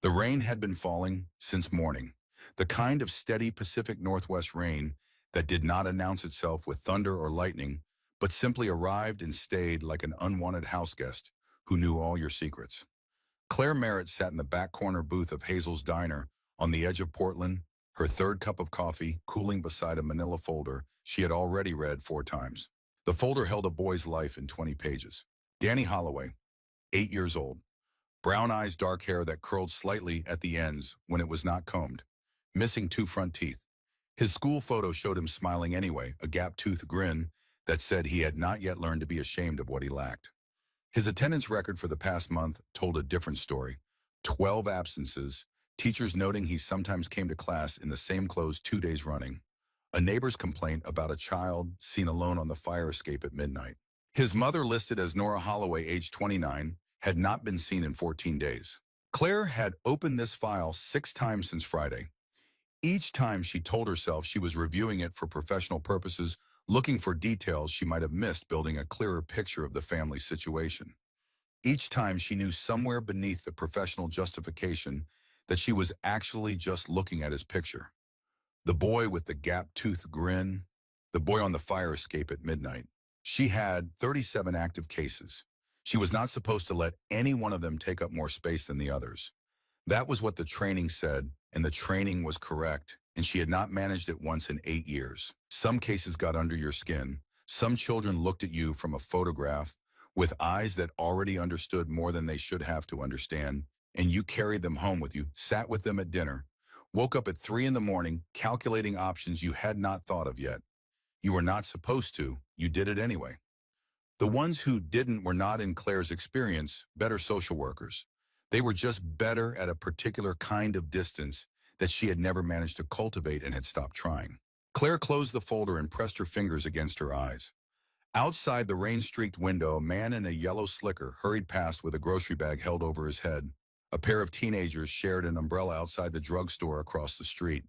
The rain had been falling since morning, the kind of steady Pacific Northwest rain that did not announce itself with thunder or lightning, but simply arrived and stayed like an unwanted house guest who knew all your secrets. Claire Merritt sat in the back corner booth of Hazel's Diner on the edge of Portland, her third cup of coffee cooling beside a manila folder she had already read 4 times. The folder held a boy's life in 20 pages. Danny Holloway, 8 years old. Brown eyes, dark hair that curled slightly at the ends when it was not combed. Missing 2 front teeth. His school photo showed him smiling anyway, a gap-toothed grin that said he had not yet learned to be ashamed of what he lacked. His attendance record for the past month told a different story. 12 absences, teachers noting he sometimes came to class in the same clothes 2 days running. A neighbor's complaint about a child seen alone on the fire escape at midnight. His mother, listed as Nora Holloway, age 29, had not been seen in 14 days. Claire had opened this file 6 times since Friday. Each time she told herself she was reviewing it for professional purposes, looking for details she might have missed, building a clearer picture of the family situation. Each time she knew somewhere beneath the professional justification that she was actually just looking at his picture. The boy with the gap-toothed grin, the boy on the fire escape at midnight. She had 37 active cases. She was not supposed to let any one of them take up more space than the others. That was what the training said, and the training was correct, and she had not managed it once in 8 years. Some cases got under your skin. Some children looked at you from a photograph with eyes that already understood more than they should have to understand, and you carried them home with you, sat with them at dinner, woke up at 3 in the morning, calculating options you had not thought of yet. You were not supposed to, you did it anyway. The ones who didn't were not, in Claire's experience, better social workers. They were just better at a particular kind of distance that she had never managed to cultivate and had stopped trying. Claire closed the folder and pressed her fingers against her eyes. Outside the rain-streaked window, a man in a yellow slicker hurried past with a grocery bag held over his head. A pair of teenagers shared an umbrella outside the drugstore across the street.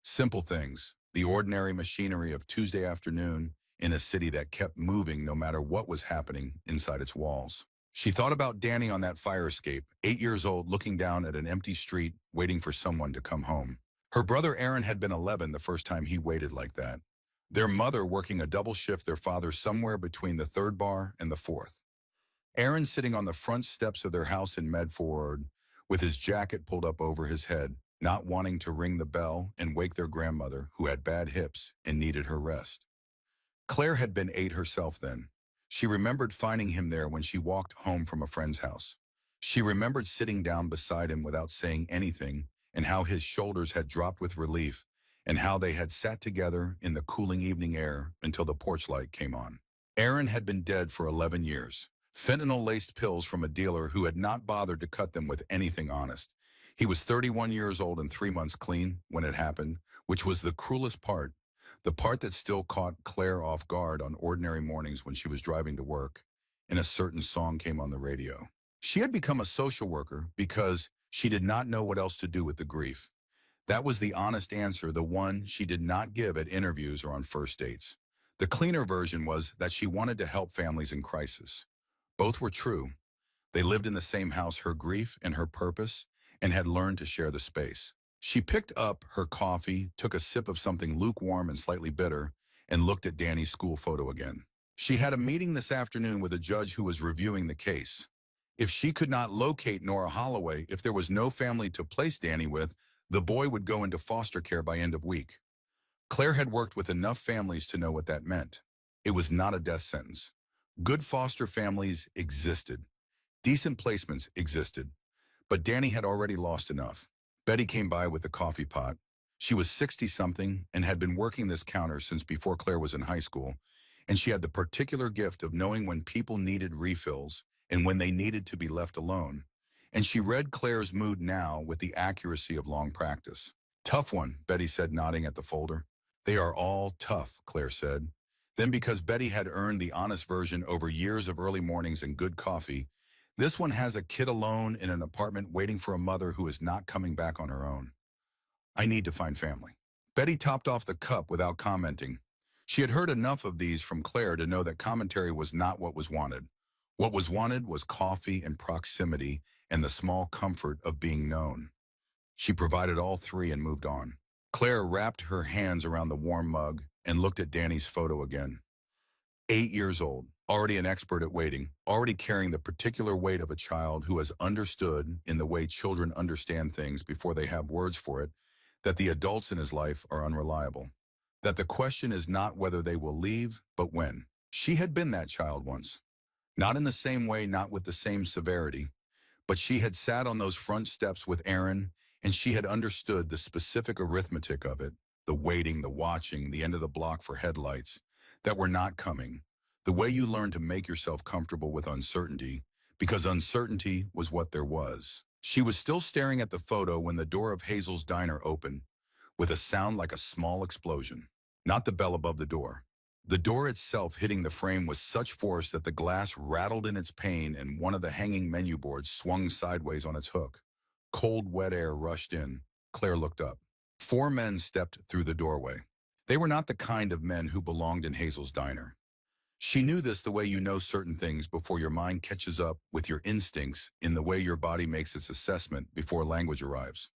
Simple things, the ordinary machinery of Tuesday afternoon in a city that kept moving no matter what was happening inside its walls. She thought about Danny on that fire escape, 8 years old, looking down at an empty street, waiting for someone to come home. Her brother Aaron had been 11 the first time he waited like that. Their mother working a double shift, their father somewhere between the 3rd bar and the 4th. Aaron sitting on the front steps of their house in Medford with his jacket pulled up over his head, not wanting to ring the bell and wake their grandmother, who had bad hips and needed her rest. Claire had been 8 herself then. She remembered finding him there when she walked home from a friend's house. She remembered sitting down beside him without saying anything, and how his shoulders had dropped with relief, and how they had sat together in the cooling evening air until the porch light came on. Aaron had been dead for 11 years. Fentanyl-laced pills from a dealer who had not bothered to cut them with anything honest. He was 31 years old and 3 months clean when it happened, which was the cruelest part. The part that still caught Claire off guard on ordinary mornings when she was driving to work, and a certain song came on the radio. She had become a social worker because she did not know what else to do with the grief. That was the honest answer, the one she did not give at interviews or on first dates. The cleaner version was that she wanted to help families in crisis. Both were true. They lived in the same house, her grief and her purpose, and had learned to share the space. She picked up her coffee, took a sip of something lukewarm and slightly bitter, and looked at Danny's school photo again. She had a meeting this afternoon with a judge who was reviewing the case. If she could not locate Nora Holloway, if there was no family to place Danny with, the boy would go into foster care by end of week. Claire had worked with enough families to know what that meant. It was not a death sentence. Good foster families existed. Decent placements existed. But Danny had already lost enough. Betty came by with the coffee pot. She was 60-something and had been working this counter since before Claire was in high school, and she had the particular gift of knowing when people needed refills and when they needed to be left alone. And she read Claire's mood now with the accuracy of long practice. Tough one, Betty said, nodding at the folder. They are all tough, Claire said. Then, because Betty had earned the honest version over years of early mornings and good coffee, this one has a kid alone in an apartment waiting for a mother who is not coming back on her own. I need to find family. Betty topped off the cup without commenting. She had heard enough of these from Claire to know that commentary was not what was wanted. What was wanted was coffee and proximity and the small comfort of being known. She provided all three and moved on. Claire wrapped her hands around the warm mug and looked at Danny's photo again. 8 years old, already an expert at waiting, already carrying the particular weight of a child who has understood, in the way children understand things before they have words for it, that the adults in his life are unreliable. That the question is not whether they will leave, but when. She had been that child once. Not in the same way, not with the same severity, but she had sat on those front steps with Aaron, and she had understood the specific arithmetic of it, the waiting, the watching, the end of the block for headlights, that were not coming. The way you learn to make yourself comfortable with uncertainty, because uncertainty was what there was. She was still staring at the photo when the door of Hazel's diner opened, with a sound like a small explosion. Not the bell above the door. The door itself hitting the frame with such force that the glass rattled in its pain and one of the hanging menu boards swung sideways on its hook. Cold, wet air rushed in. Claire looked up. 4 men stepped through the doorway. They were not the kind of men who belonged in Hazel's diner. She knew this the way you know certain things before your mind catches up with your instincts, in the way your body makes its assessment before language arrives.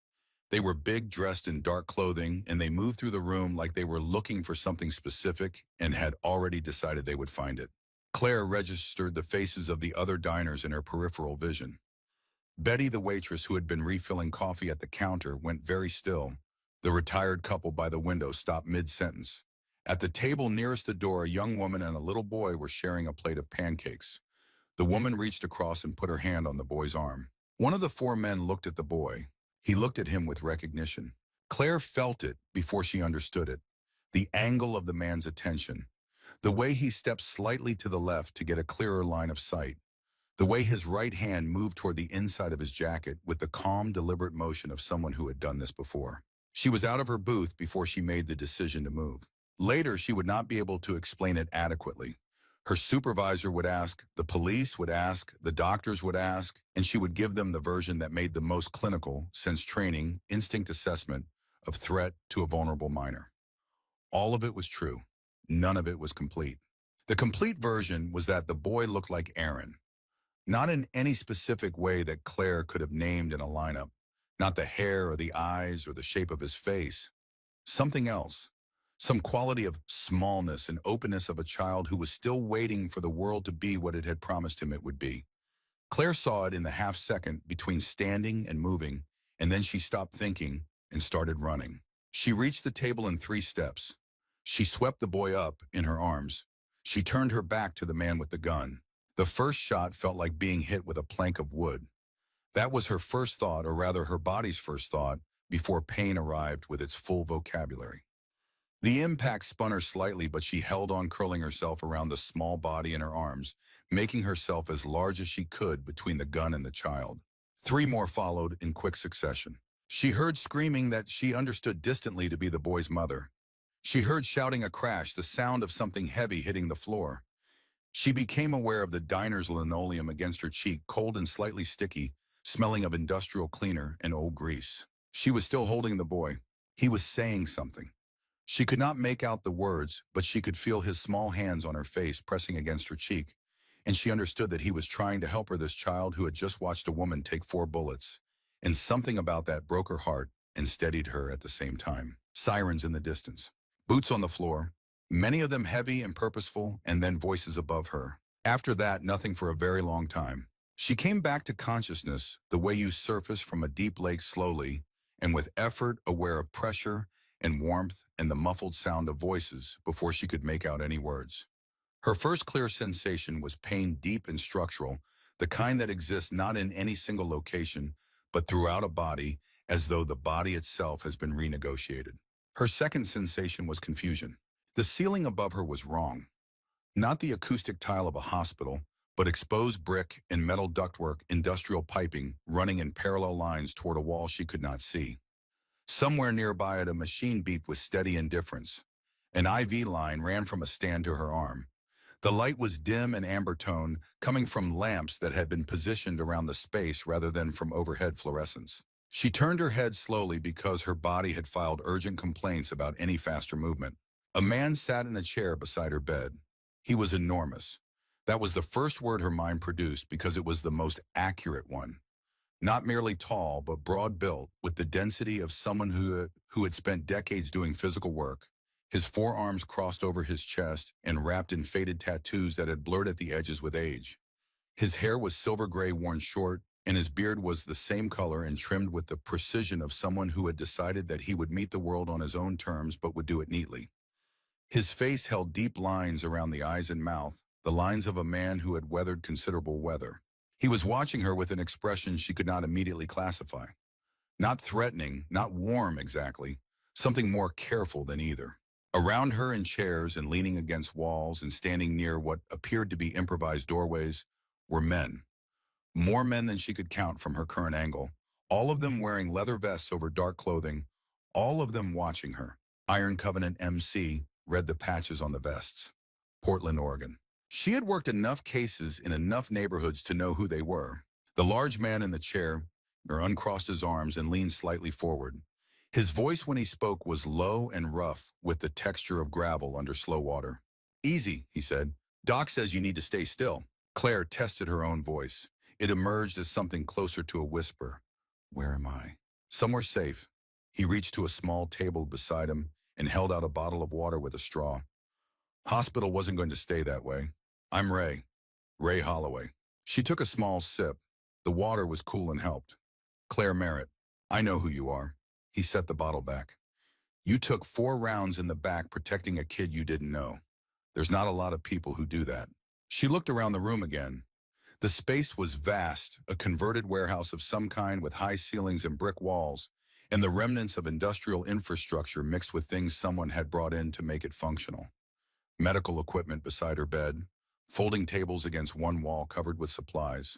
They were big, dressed in dark clothing, and they moved through the room like they were looking for something specific and had already decided they would find it. Claire registered the faces of the other diners in her peripheral vision. Betty, the waitress who had been refilling coffee at the counter, went very still. The retired couple by the window stopped mid-sentence. At the table nearest the door, a young woman and a little boy were sharing a plate of pancakes. The woman reached across and put her hand on the boy's arm. One of the 4 men looked at the boy. He looked at him with recognition. Claire felt it before she understood it. The angle of the man's attention. The way he stepped slightly to the left to get a clearer line of sight. The way his right hand moved toward the inside of his jacket with the calm, deliberate motion of someone who had done this before. She was out of her booth before she made the decision to move. Later, she would not be able to explain it adequately. Her supervisor would ask, the police would ask, the doctors would ask, and she would give them the version that made the most clinical, sense training, instinct assessment of threat to a vulnerable minor. All of it was true. None of it was complete. The complete version was that the boy looked like Aaron. Not in any specific way that Claire could have named in a lineup. Not the hair or the eyes or the shape of his face. Something else. Some quality of smallness and openness of a child who was still waiting for the world to be what it had promised him it would be. Claire saw it in the half-second between standing and moving, and then she stopped thinking and started running. She reached the table in 3 steps. She swept the boy up in her arms. She turned her back to the man with the gun. The first shot felt like being hit with a plank of wood. That was her first thought, or rather her body's first thought, before pain arrived with its full vocabulary. The impact spun her slightly, but she held on, curling herself around the small body in her arms, making herself as large as she could between the gun and the child. 3 more followed in quick succession. She heard screaming that she understood distantly to be the boy's mother. She heard shouting, a crash, the sound of something heavy hitting the floor. She became aware of the diner's linoleum against her cheek, cold and slightly sticky, smelling of industrial cleaner and old grease. She was still holding the boy. He was saying something. She could not make out the words, but she could feel his small hands on her face pressing against her cheek, and she understood that he was trying to help her, this child who had just watched a woman take 4 bullets. And something about that broke her heart and steadied her at the same time. Sirens in the distance. Boots on the floor, many of them heavy and purposeful, and then voices above her. After that, nothing for a very long time. She came back to consciousness the way you surface from a deep lake slowly, and with effort, aware of pressure and warmth and the muffled sound of voices before she could make out any words. Her first clear sensation was pain, deep and structural, the kind that exists not in any single location, but throughout a body, as though the body itself has been renegotiated. Her second sensation was confusion. The ceiling above her was wrong. Not the acoustic tile of a hospital, but exposed brick and metal ductwork, industrial piping running in parallel lines toward a wall she could not see. Somewhere nearby it, a machine beeped with steady indifference. An IV line ran from a stand to her arm. The light was dim and amber tone, coming from lamps that had been positioned around the space rather than from overhead fluorescence. She turned her head slowly because her body had filed urgent complaints about any faster movement. A man sat in a chair beside her bed. He was enormous. That was the first word her mind produced because it was the most accurate one. Not merely tall, but broad-built, with the density of someone who had spent decades doing physical work. His forearms crossed over his chest and wrapped in faded tattoos that had blurred at the edges with age. His hair was silver gray, worn short, and his beard was the same color and trimmed with the precision of someone who had decided that he would meet the world on his own terms but would do it neatly. His face held deep lines around the eyes and mouth, the lines of a man who had weathered considerable weather. He was watching her with an expression she could not immediately classify. Not threatening, not warm exactly, something more careful than either. Around her in chairs and leaning against walls and standing near what appeared to be improvised doorways were men. More men than she could count from her current angle, all of them wearing leather vests over dark clothing, all of them watching her. Iron Covenant MC read the patches on the vests. Portland, Oregon. She had worked enough cases in enough neighborhoods to know who they were. The large man in the chair uncrossed his arms and leaned slightly forward. His voice when he spoke was low and rough with the texture of gravel under slow water. Easy, he said. Doc says you need to stay still. Claire tested her own voice. It emerged as something closer to a whisper. Where am I? Somewhere safe. He reached to a small table beside him and held out a bottle of water with a straw. Hospital wasn't going to stay that way. I'm Ray Holloway. She took a small sip. The water was cool and helped. Claire Merritt. I know who you are. He set the bottle back. You took 4 rounds in the back protecting a kid you didn't know. There's not a lot of people who do that. She looked around the room again. The space was vast, a converted warehouse of some kind with high ceilings and brick walls, and the remnants of industrial infrastructure mixed with things someone had brought in to make it functional. Medical equipment beside her bed, folding tables against one wall covered with supplies,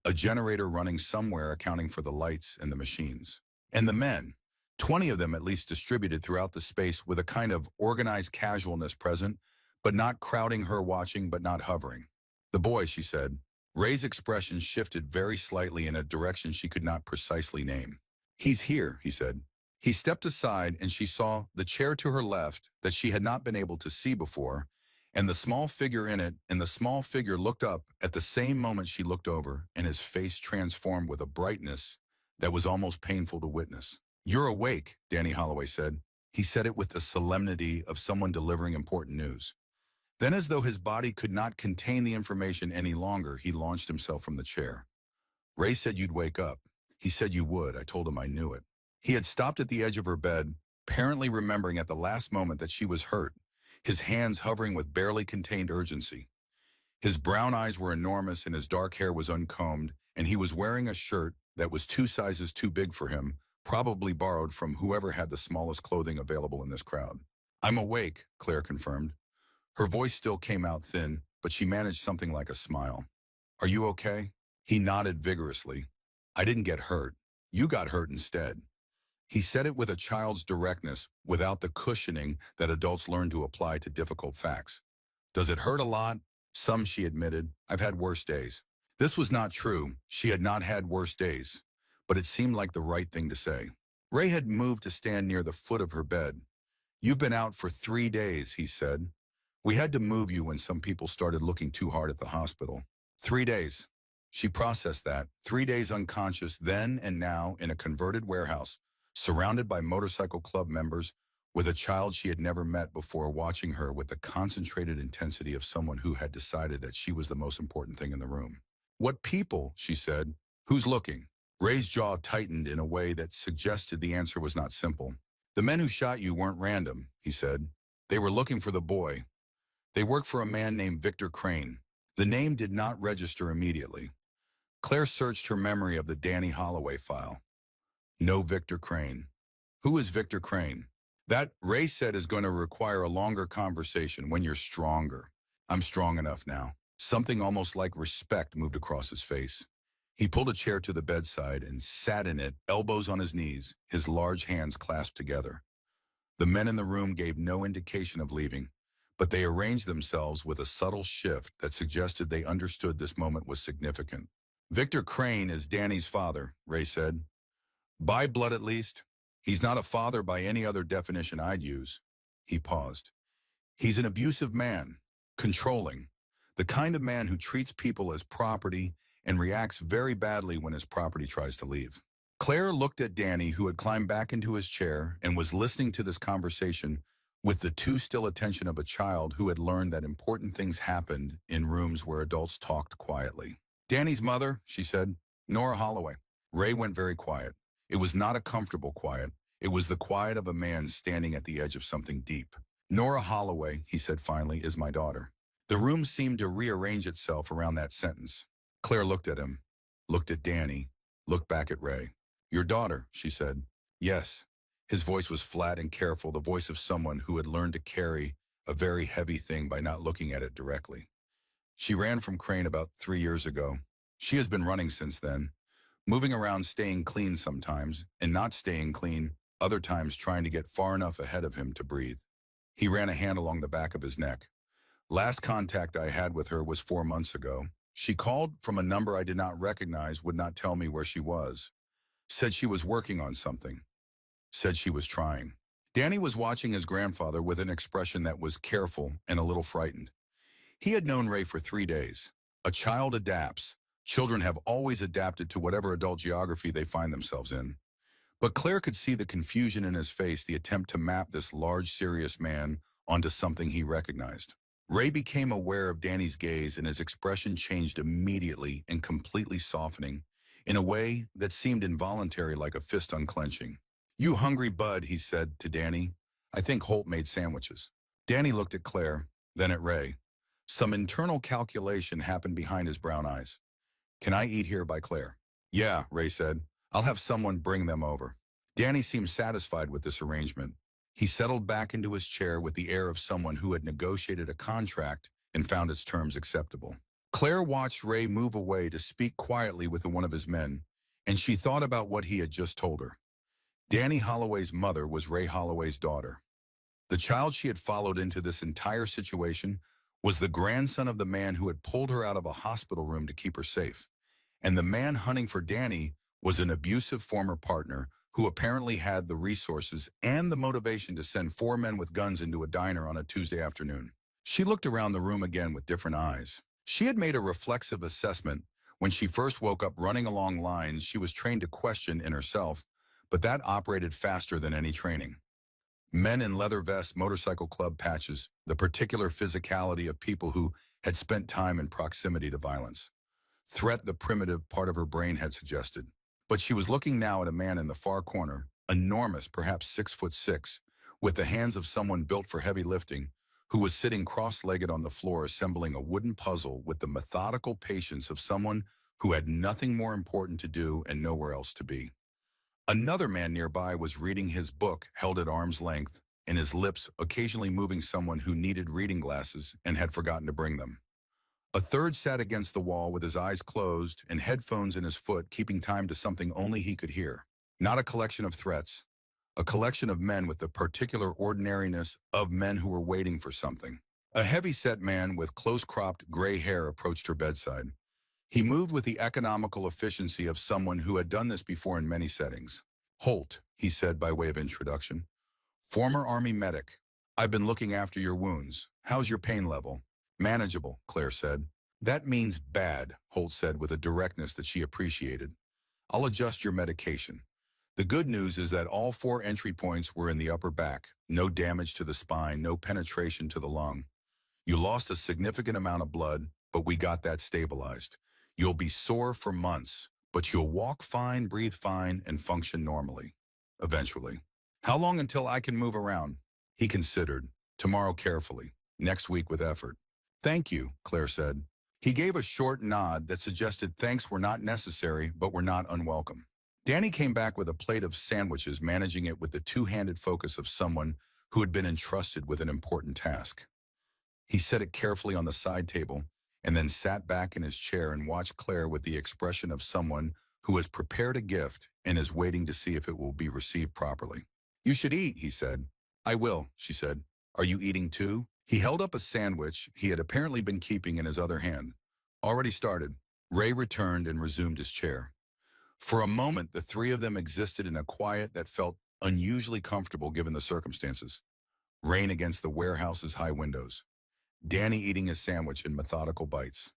a generator running somewhere accounting for the lights and the machines. And the men, 20 of them at least distributed throughout the space with a kind of organized casualness present, but not crowding her, watching but not hovering. The boy, she said. Ray's expression shifted very slightly in a direction she could not precisely name. He's here, he said. He stepped aside and she saw the chair to her left that she had not been able to see before, and the small figure in it, and the small figure looked up at the same moment she looked over, and his face transformed with a brightness that was almost painful to witness. You're awake, Danny Holloway said. He said it with the solemnity of someone delivering important news. Then, as though his body could not contain the information any longer, he launched himself from the chair. Ray said you'd wake up. He said you would. I told him I knew it. He had stopped at the edge of her bed, apparently remembering at the last moment that she was hurt, his hands hovering with barely contained urgency. His brown eyes were enormous and his dark hair was uncombed, and he was wearing a shirt that was 2 sizes too big for him, probably borrowed from whoever had the smallest clothing available in this crowd. I'm awake, Claire confirmed. Her voice still came out thin, but she managed something like a smile. Are you okay? He nodded vigorously. I didn't get hurt. You got hurt instead. He said it with a child's directness, without the cushioning that adults learn to apply to difficult facts. Does it hurt a lot? Some, she admitted. I've had worse days. This was not true. She had not had worse days. But it seemed like the right thing to say. Ray had moved to stand near the foot of her bed. You've been out for 3 days, he said. We had to move you when some people started looking too hard at the hospital. 3 days. She processed that. 3 days unconscious then and now in a converted warehouse, surrounded by motorcycle club members, with a child she had never met before watching her with the concentrated intensity of someone who had decided that she was the most important thing in the room. What people, she said. Who's looking? Ray's jaw tightened in a way that suggested the answer was not simple. The men who shot you weren't random, he said. They were looking for the boy. They worked for a man named Victor Crane. The name did not register immediately. Claire searched her memory of the Danny Holloway file. No Victor Crane. Who is Victor Crane? That, Ray said, is going to require a longer conversation when you're stronger. I'm strong enough now. Something almost like respect moved across his face. He pulled a chair to the bedside and sat in it, elbows on his knees, his large hands clasped together. The men in the room gave no indication of leaving, but they arranged themselves with a subtle shift that suggested they understood this moment was significant. Victor Crane is Danny's father, Ray said. By blood, at least. He's not a father by any other definition I'd use. He paused. He's an abusive man, controlling. The kind of man who treats people as property and reacts very badly when his property tries to leave. Claire looked at Danny, who had climbed back into his chair and was listening to this conversation with the too still attention of a child who had learned that important things happened in rooms where adults talked quietly. Danny's mother, she said, Nora Holloway. Ray went very quiet. It was not a comfortable quiet. It was the quiet of a man standing at the edge of something deep. Nora Holloway, he said finally, is my daughter. The room seemed to rearrange itself around that sentence. Claire looked at him, looked at Danny, looked back at Ray. Your daughter, she said. Yes. His voice was flat and careful, the voice of someone who had learned to carry a very heavy thing by not looking at it directly. She ran from Crane about 3 years ago. She has been running since then, moving around, staying clean sometimes, and not staying clean, other times trying to get far enough ahead of him to breathe. He ran a hand along the back of his neck. Last contact I had with her was 4 months ago. She called from a number I did not recognize, would not tell me where she was. Said she was working on something. Said she was trying. Danny was watching his grandfather with an expression that was careful and a little frightened. He had known Ray for 3 days. A child adapts. Children have always adapted to whatever adult geography they find themselves in. But Claire could see the confusion in his face, the attempt to map this large, serious man onto something he recognized. Ray became aware of Danny's gaze, and his expression changed immediately and completely softening, in a way that seemed involuntary, like a fist unclenching. You hungry bud, he said to Danny. I think Holt made sandwiches. Danny looked at Claire, then at Ray. Some internal calculation happened behind his brown eyes. Can I eat here by Claire? Yeah, Ray said. I'll have someone bring them over. Danny seemed satisfied with this arrangement. He settled back into his chair with the air of someone who had negotiated a contract and found its terms acceptable. Claire watched Ray move away to speak quietly with one of his men, and she thought about what he had just told her. Danny Holloway's mother was Ray Holloway's daughter. The child she had followed into this entire situation was the grandson of the man who had pulled her out of a hospital room to keep her safe. And the man hunting for Danny was an abusive former partner who apparently had the resources and the motivation to send 4 men with guns into a diner on a Tuesday afternoon. She looked around the room again with different eyes. She had made a reflexive assessment when she first woke up, running along lines she was trained to question in herself, but that operated faster than any training. Men in leather vests, motorcycle club patches, the particular physicality of people who had spent time in proximity to violence. Threat, the primitive part of her brain had suggested. But she was looking now at a man in the far corner, enormous, perhaps 6'6", with the hands of someone built for heavy lifting, who was sitting cross-legged on the floor assembling a wooden puzzle with the methodical patience of someone who had nothing more important to do and nowhere else to be. Another man nearby was reading his book, held at arm's length, and his lips occasionally moving, someone who needed reading glasses and had forgotten to bring them. A third sat against the wall with his eyes closed and headphones in his foot, keeping time to something only he could hear. Not a collection of threats, a collection of men with the particular ordinariness of men who were waiting for something. A heavy-set man with close-cropped gray hair approached her bedside. He moved with the economical efficiency of someone who had done this before in many settings. Holt, he said by way of introduction. Former Army medic. I've been looking after your wounds. How's your pain level? Manageable, Claire said. That means bad, Holt said with a directness that she appreciated. I'll adjust your medication. The good news is that all 4 entry points were in the upper back. No damage to the spine, no penetration to the lung. You lost a significant amount of blood, but we got that stabilized. You'll be sore for months, but you'll walk fine, breathe fine, and function normally. Eventually. How long until I can move around? He considered. Tomorrow carefully. Next week with effort. Thank you, Claire said. He gave a short nod that suggested thanks were not necessary, but were not unwelcome. Danny came back with a plate of sandwiches, managing it with the two-handed focus of someone who had been entrusted with an important task. He set it carefully on the side table, and then sat back in his chair and watched Claire with the expression of someone who has prepared a gift and is waiting to see if it will be received properly. You should eat, he said. I will, she said. Are you eating too? He held up a sandwich he had apparently been keeping in his other hand. Already started. Ray returned and resumed his chair. For a moment, the 3 of them existed in a quiet that felt unusually comfortable given the circumstances. Rain against the warehouse's high windows. Danny eating his sandwich in methodical bites.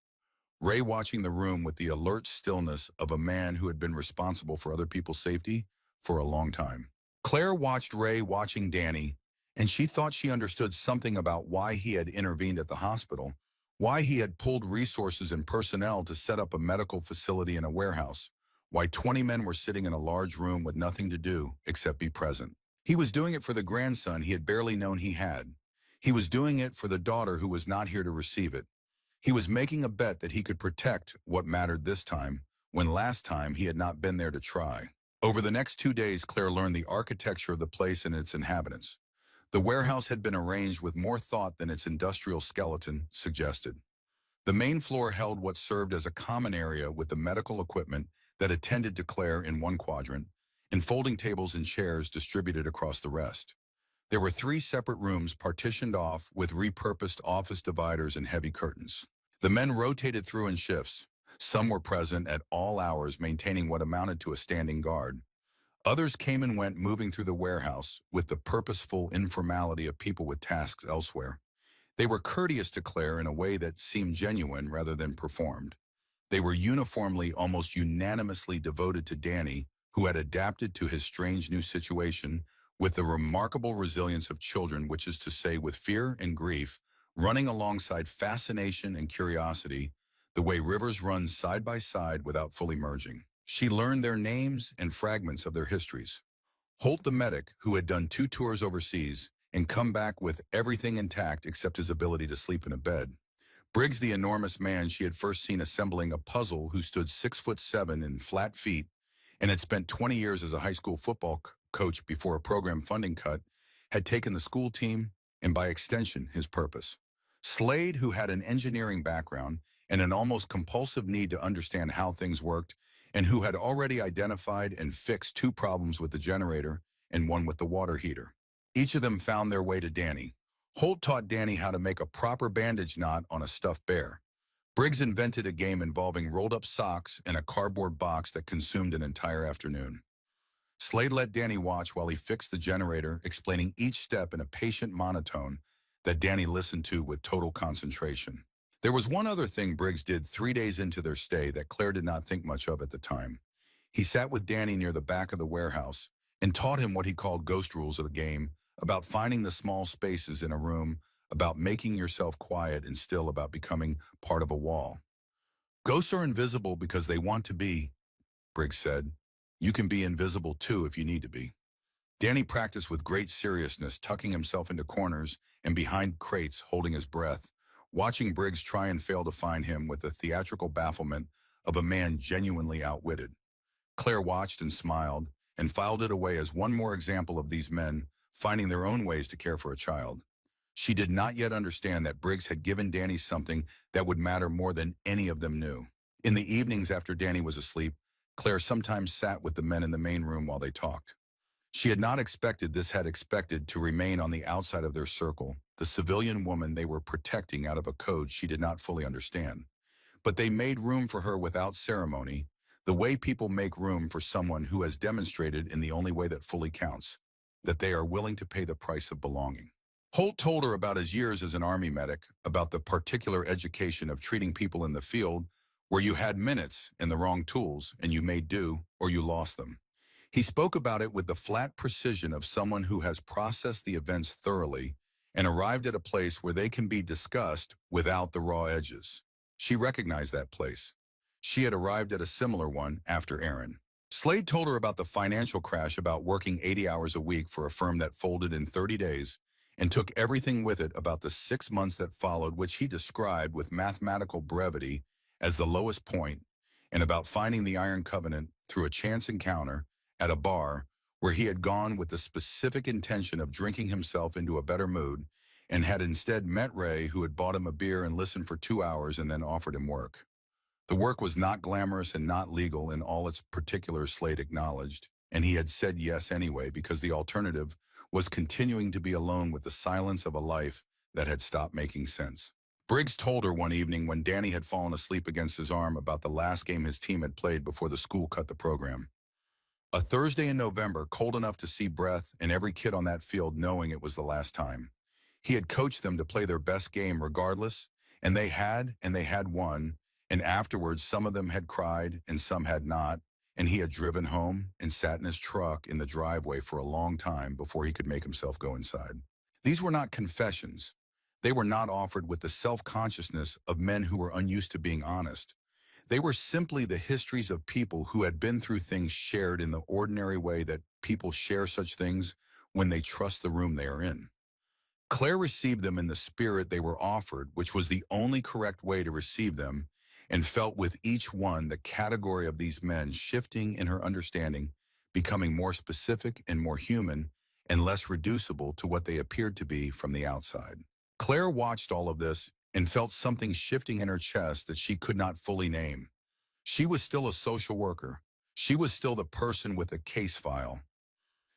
Ray watching the room with the alert stillness of a man who had been responsible for other people's safety for a long time. Claire watched Ray watching Danny, and she thought she understood something about why he had intervened at the hospital, why he had pulled resources and personnel to set up a medical facility in a warehouse, why 20 men were sitting in a large room with nothing to do except be present. He was doing it for the grandson he had barely known he had. He was doing it for the daughter who was not here to receive it. He was making a bet that he could protect what mattered this time, when last time he had not been there to try. Over the next 2 days, Claire learned the architecture of the place and its inhabitants. The warehouse had been arranged with more thought than its industrial skeleton suggested. The main floor held what served as a common area with the medical equipment that attended to Claire in one quadrant, and folding tables and chairs distributed across the rest. There were 3 separate rooms partitioned off with repurposed office dividers and heavy curtains. The men rotated through in shifts. Some were present at all hours, maintaining what amounted to a standing guard. Others came and went, moving through the warehouse with the purposeful informality of people with tasks elsewhere. They were courteous to Claire in a way that seemed genuine rather than performed. They were uniformly, almost unanimously devoted to Danny, who had adapted to his strange new situation with the remarkable resilience of children, which is to say, with fear and grief, running alongside fascination and curiosity, the way rivers run side by side without fully merging. She learned their names and fragments of their histories. Holt the medic, who had done 2 tours overseas and come back with everything intact except his ability to sleep in a bed. Briggs, the enormous man she had first seen assembling a puzzle, who stood 6'7" in flat feet and had spent 20 years as a high school football coach before a program funding cut, had taken the school team and by extension his purpose. Slade, who had an engineering background and an almost compulsive need to understand how things worked, and who had already identified and fixed 2 problems with the generator and 1 with the water heater. Each of them found their way to Danny. Holt taught Danny how to make a proper bandage knot on a stuffed bear. Briggs invented a game involving rolled-up socks and a cardboard box that consumed an entire afternoon. Slade let Danny watch while he fixed the generator, explaining each step in a patient monotone that Danny listened to with total concentration. There was one other thing Briggs did 3 days into their stay that Claire did not think much of at the time. He sat with Danny near the back of the warehouse and taught him what he called ghost rules of the game, about finding the small spaces in a room, about making yourself quiet and still, about becoming part of a wall. Ghosts are invisible because they want to be, Briggs said. You can be invisible too if you need to be. Danny practiced with great seriousness, tucking himself into corners and behind crates, holding his breath, watching Briggs try and fail to find him with the theatrical bafflement of a man genuinely outwitted. Claire watched and smiled and filed it away as one more example of these men finding their own ways to care for a child. She did not yet understand that Briggs had given Danny something that would matter more than any of them knew. In the evenings after Danny was asleep, Claire sometimes sat with the men in the main room while they talked. She had not expected this, had expected to remain on the outside of their circle, the civilian woman they were protecting out of a code she did not fully understand. But they made room for her without ceremony, the way people make room for someone who has demonstrated in the only way that fully counts, that they are willing to pay the price of belonging. Holt told her about his years as an army medic, about the particular education of treating people in the field where you had minutes and the wrong tools and you made do or you lost them. He spoke about it with the flat precision of someone who has processed the events thoroughly and arrived at a place where they can be discussed without the raw edges. She recognized that place. She had arrived at a similar one after Aaron. Slade told her about the financial crash, about working 80 hours a week for a firm that folded in 30 days, and took everything with it, about the 6 months that followed, which he described with mathematical brevity as the lowest point, and about finding the Iron Covenant through a chance encounter at a bar where he had gone with the specific intention of drinking himself into a better mood, and had instead met Ray, who had bought him a beer and listened for 2 hours and then offered him work. The work was not glamorous and not legal in all its particulars, Slade acknowledged, and he had said yes anyway because the alternative was continuing to be alone with the silence of a life that had stopped making sense. Briggs told her one evening when Danny had fallen asleep against his arm about the last game his team had played before the school cut the program. A Thursday in November, cold enough to see breath, and every kid on that field knowing it was the last time. He had coached them to play their best game regardless, and they had won, and afterwards some of them had cried and some had not, and he had driven home and sat in his truck in the driveway for a long time before he could make himself go inside. These were not confessions. They were not offered with the self-consciousness of men who were unused to being honest. They were simply the histories of people who had been through things shared in the ordinary way that people share such things when they trust the room they are in. Claire received them in the spirit they were offered, which was the only correct way to receive them, and felt with each one the category of these men shifting in her understanding, becoming more specific and more human, and less reducible to what they appeared to be from the outside. Claire watched all of this and felt something shifting in her chest that she could not fully name. She was still a social worker. She was still the person with a case file.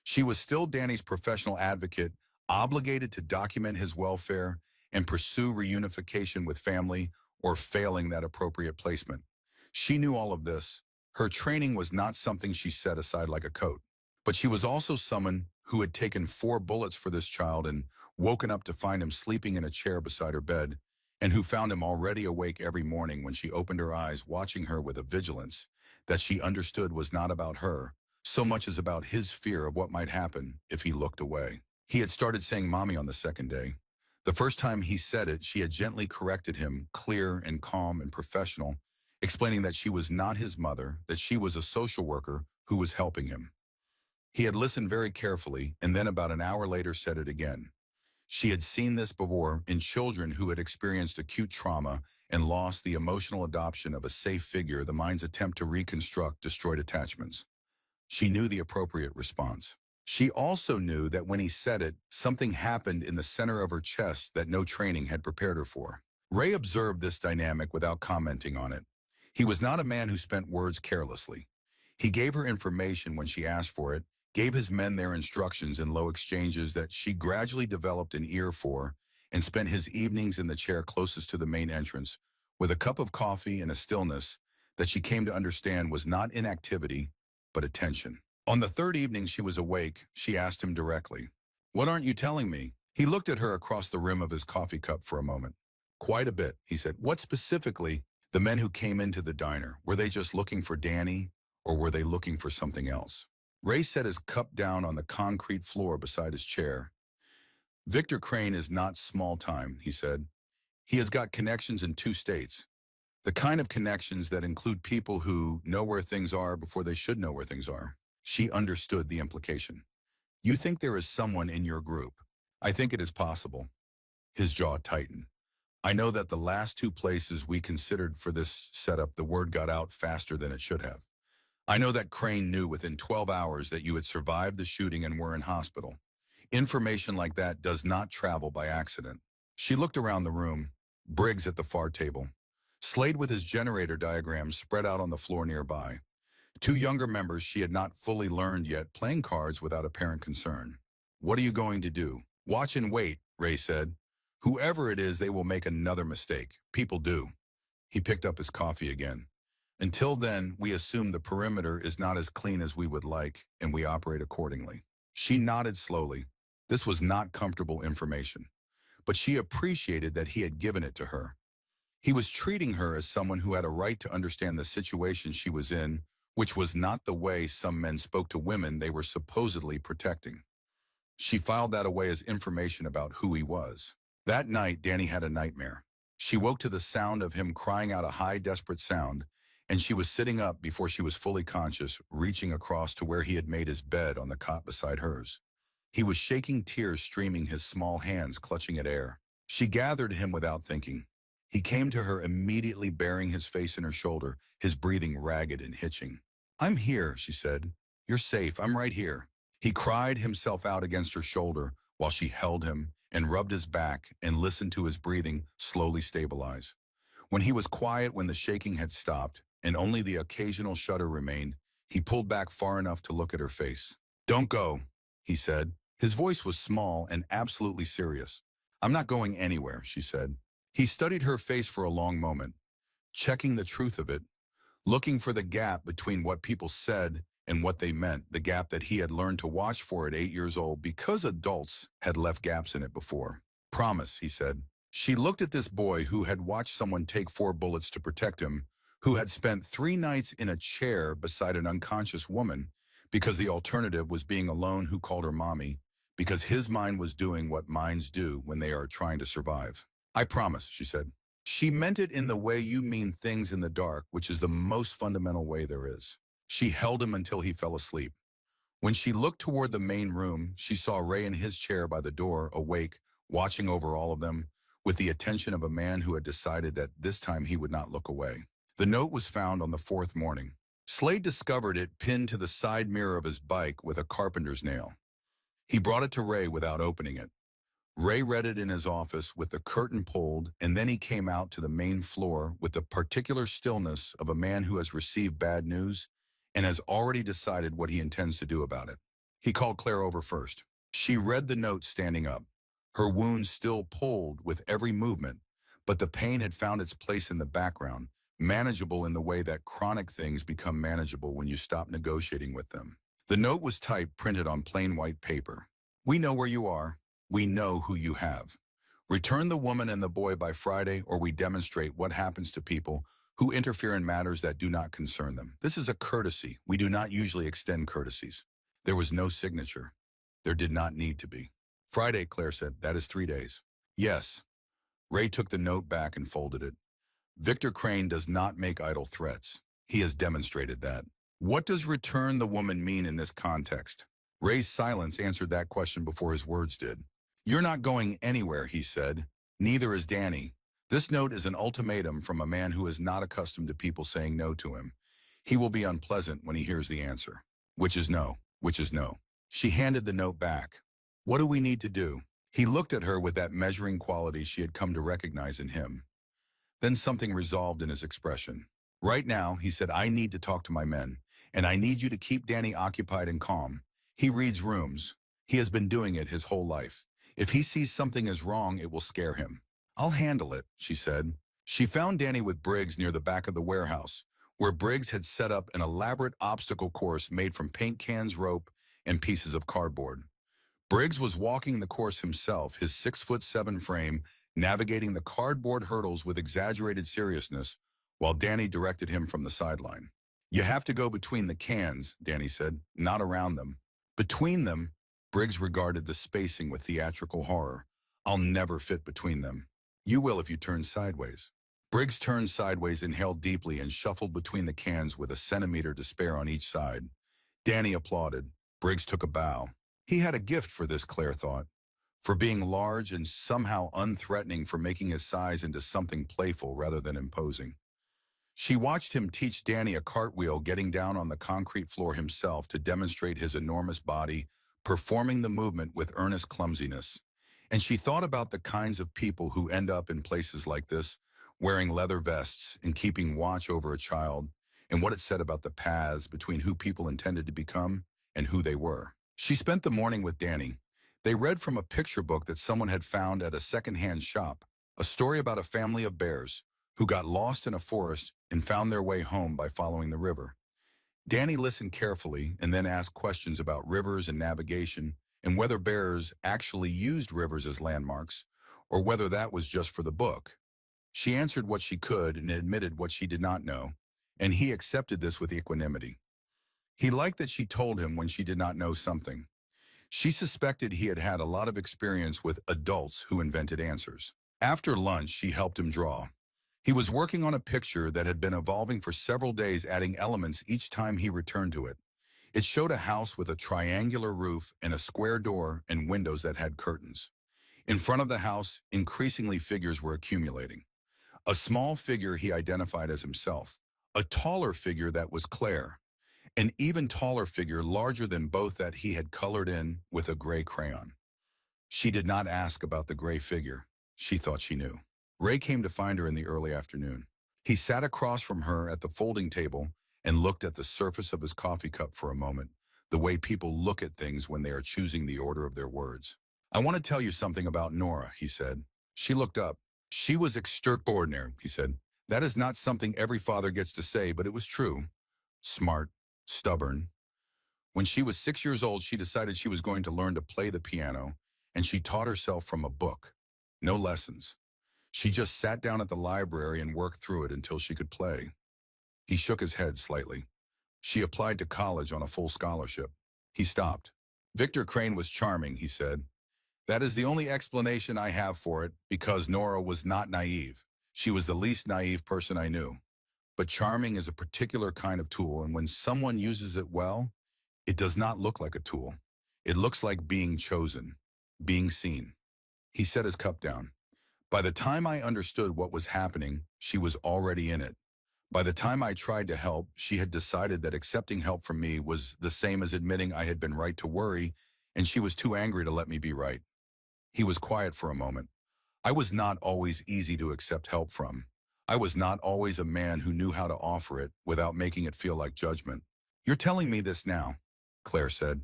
She was still Danny's professional advocate, obligated to document his welfare and pursue reunification with family or failing that appropriate placement. She knew all of this. Her training was not something she set aside like a coat. But she was also someone who had taken 4 bullets for this child and woken up to find him sleeping in a chair beside her bed, and who found him already awake every morning when she opened her eyes, watching her with a vigilance that she understood was not about her, so much as about his fear of what might happen if he looked away. He had started saying mommy on the second day. The first time he said it, she had gently corrected him, clear and calm and professional, explaining that she was not his mother, that she was a social worker who was helping him. He had listened very carefully, and then about an hour later said it again. She had seen this before in children who had experienced acute trauma and lost the emotional adoption of a safe figure, the mind's attempt to reconstruct destroyed attachments. She knew the appropriate response. She also knew that when he said it, something happened in the center of her chest that no training had prepared her for. Ray observed this dynamic without commenting on it. He was not a man who spent words carelessly. He gave her information when she asked for it, gave his men their instructions in low exchanges that she gradually developed an ear for, and spent his evenings in the chair closest to the main entrance, with a cup of coffee and a stillness that she came to understand was not inactivity, but attention. On the third evening she was awake, she asked him directly, "What aren't you telling me?" He looked at her across the rim of his coffee cup for a moment. "Quite a bit," he said. "What specifically?" The men who came into the diner, were they just looking for Danny, or were they looking for something else? Ray set his cup down on the concrete floor beside his chair. "Victor Crane is not small time," he said. "He has got connections in 2 states. The kind of connections that include people who know where things are before they should know where things are." She understood the implication. "You think there is someone in your group?" "I think it is possible." His jaw tightened. "I know that the last 2 places we considered for this setup, the word got out faster than it should have. I know that Crane knew within 12 hours that you had survived the shooting and were in hospital. Information like that does not travel by accident." She looked around the room. Briggs at the far table. Slade with his generator diagrams spread out on the floor nearby. 2 younger members she had not fully learned yet, playing cards without apparent concern. "What are you going to do?" "Watch and wait," Ray said. "Whoever it is, they will make another mistake. People do." He picked up his coffee again. "Until then, we assume the perimeter is not as clean as we would like, and we operate accordingly." She nodded slowly. This was not comfortable information, but she appreciated that he had given it to her. He was treating her as someone who had a right to understand the situation she was in, which was not the way some men spoke to women they were supposedly protecting. She filed that away as information about who he was. That night, Danny had a nightmare. She woke to the sound of him crying out a high, desperate sound, and she was sitting up before she was fully conscious, reaching across to where he had made his bed on the cot beside hers. He was shaking, tears streaming, his small hands clutching at air. She gathered him without thinking. He came to her immediately, burying his face in her shoulder, his breathing ragged and hitching. "I'm here," she said. "You're safe. I'm right here." He cried himself out against her shoulder while she held him and rubbed his back and listened to his breathing slowly stabilize. When he was quiet, when the shaking had stopped and only the occasional shudder remained, he pulled back far enough to look at her face. "Don't go," he said. His voice was small and absolutely serious. "I'm not going anywhere," she said. He studied her face for a long moment, checking the truth of it, looking for the gap between what people said and what they meant, the gap that he had learned to watch for at 8 years old because adults had left gaps in it before. Promise, he said. She looked at this boy who had watched someone take 4 bullets to protect him, who had spent 3 nights in a chair beside an unconscious woman because the alternative was being alone, who called her mommy, because his mind was doing what minds do when they are trying to survive. I promise, she said. She meant it in the way you mean things in the dark, which is the most fundamental way there is. She held him until he fell asleep. When she looked toward the main room, she saw Ray in his chair by the door, awake, watching over all of them, with the attention of a man who had decided that this time he would not look away. The note was found on the 4th morning. Slade discovered it pinned to the side mirror of his bike with a carpenter's nail. He brought it to Ray without opening it. Ray read it in his office with the curtain pulled, and then he came out to the main floor with the particular stillness of a man who has received bad news and has already decided what he intends to do about it. He called Claire over first. She read the note standing up. Her wounds still pulled with every movement, but the pain had found its place in the background, manageable in the way that chronic things become manageable when you stop negotiating with them. The note was typed, printed on plain white paper. We know where you are. We know who you have. Return the woman and the boy by Friday, or we demonstrate what happens to people who interfere in matters that do not concern them. This is a courtesy. We do not usually extend courtesies. There was no signature. There did not need to be. Friday, Claire said. That is 3 days. Yes. Ray took the note back and folded it. Victor Crane does not make idle threats. He has demonstrated that. What does return the woman mean in this context? Ray's silence answered that question before his words did. You're not going anywhere, he said. Neither is Danny. This note is an ultimatum from a man who is not accustomed to people saying no to him. He will be unpleasant when he hears the answer. Which is no, which is no. She handed the note back. What do we need to do? He looked at her with that measuring quality she had come to recognize in him. Then something resolved in his expression. Right now, he said, I need to talk to my men, and I need you to keep Danny occupied and calm. He reads rooms. He has been doing it his whole life. If he sees something is wrong, it will scare him. I'll handle it, she said. She found Danny with Briggs near the back of the warehouse, where Briggs had set up an elaborate obstacle course made from paint cans, rope, and pieces of cardboard. Briggs was walking the course himself, his 6'7" frame, navigating the cardboard hurdles with exaggerated seriousness, while Danny directed him from the sideline. You have to go between the cans, Danny said, not around them. Between them, Briggs regarded the spacing with theatrical horror. I'll never fit between them. You will if you turn sideways. Briggs turned sideways, inhaled deeply, and shuffled between the cans with a centimeter to spare on each side. Danny applauded. Briggs took a bow. He had a gift for this, Claire thought, for being large and somehow unthreatening, for making his size into something playful rather than imposing. She watched him teach Danny a cartwheel, getting down on the concrete floor himself to demonstrate his enormous body, performing the movement with earnest clumsiness. And she thought about the kinds of people who end up in places like this, wearing leather vests and keeping watch over a child, and what it said about the paths between who people intended to become and who they were. She spent the morning with Danny. They read from a picture book that someone had found at a second-hand shop, a story about a family of bears who got lost in a forest and found their way home by following the river. Danny listened carefully and then asked questions about rivers and navigation and whether bears actually used rivers as landmarks or whether that was just for the book. She answered what she could and admitted what she did not know, and he accepted this with equanimity. He liked that she told him when she did not know something. She suspected he had had a lot of experience with adults who invented answers. After lunch, she helped him draw. He was working on a picture that had been evolving for several days, adding elements each time he returned to it. It showed a house with a triangular roof and a square door and windows that had curtains. In front of the house, increasingly figures were accumulating. A small figure he identified as himself. A taller figure that was Claire. An even taller figure, larger than both, that he had colored in with a gray crayon. She did not ask about the gray figure. She thought she knew. Ray came to find her in the early afternoon. He sat across from her at the folding table and looked at the surface of his coffee cup for a moment, the way people look at things when they are choosing the order of their words. I want to tell you something about Nora, he said. She looked up. She was extraordinary, he said. That is not something every father gets to say, but it was true. Smart, stubborn. When she was 6 years old, she decided she was going to learn to play the piano, and she taught herself from a book. No lessons. She just sat down at the library and worked through it until she could play. He shook his head slightly. She applied to college on a full scholarship. He stopped. Victor Crane was charming, he said. That is the only explanation I have for it, because Nora was not naive. She was the least naive person I knew. But charming is a particular kind of tool, and when someone uses it well, it does not look like a tool. It looks like being chosen, being seen. He set his cup down. By the time I understood what was happening, she was already in it. By the time I tried to help, she had decided that accepting help from me was the same as admitting I had been right to worry, and she was too angry to let me be right. He was quiet for a moment. I was not always easy to accept help from. I was not always a man who knew how to offer it without making it feel like judgment. You're telling me this now, Claire said.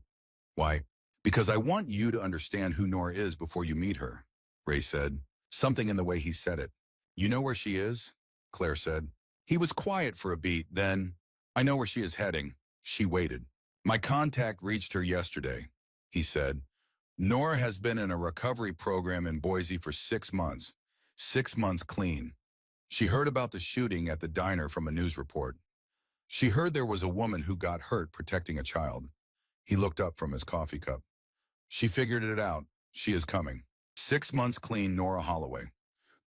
Why? Because I want you to understand who Nora is before you meet her, Ray said. Something in the way he said it. You know where she is? Claire said. He was quiet for a beat, then, I know where she is heading. She waited. My contact reached her yesterday, he said. Nora has been in a recovery program in Boise for 6 months. 6 months clean. She heard about the shooting at the diner from a news report. She heard there was a woman who got hurt protecting a child. He looked up from his coffee cup. She figured it out. She is coming. 6 months clean, Nora Holloway.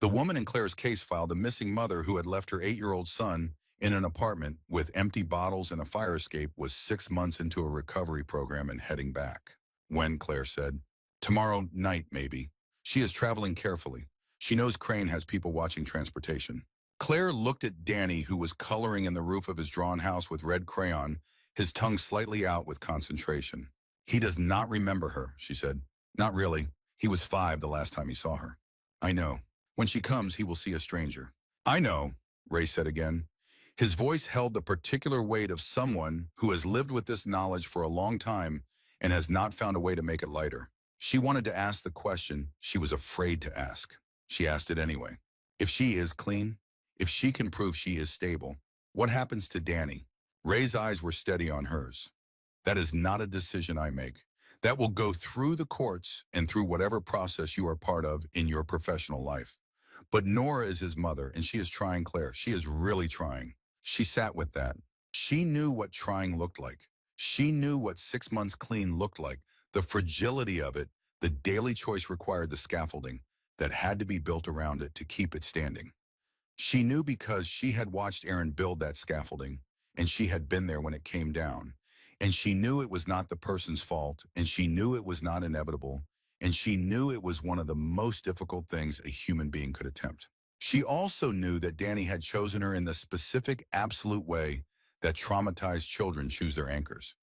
The woman in Claire's case file, the missing mother who had left her 8-year-old son in an apartment with empty bottles and a fire escape, was 6 months into a recovery program and heading back. When, Claire said. Tomorrow night, maybe. She is traveling carefully. She knows Crane has people watching transportation. Claire looked at Danny, who was coloring in the roof of his drawn house with red crayon, his tongue slightly out with concentration. He does not remember her, she said. Not really. He was 5 the last time he saw her. I know. When she comes, he will see a stranger. I know, Ray said again. His voice held the particular weight of someone who has lived with this knowledge for a long time and has not found a way to make it lighter. She wanted to ask the question she was afraid to ask. She asked it anyway. If she is clean, if she can prove she is stable, what happens to Danny? Ray's eyes were steady on hers. That is not a decision I make. That will go through the courts and through whatever process you are part of in your professional life. But Nora is his mother, and she is trying, Claire. She is really trying. She sat with that. She knew what trying looked like. She knew what 6 months clean looked like, the fragility of it, the daily choice required, the scaffolding that had to be built around it to keep it standing. She knew because she had watched Aaron build that scaffolding, and she had been there when it came down. And she knew it was not the person's fault, and she knew it was not inevitable, and she knew it was one of the most difficult things a human being could attempt. She also knew that Danny had chosen her in the specific, absolute way that traumatized children choose their anchors.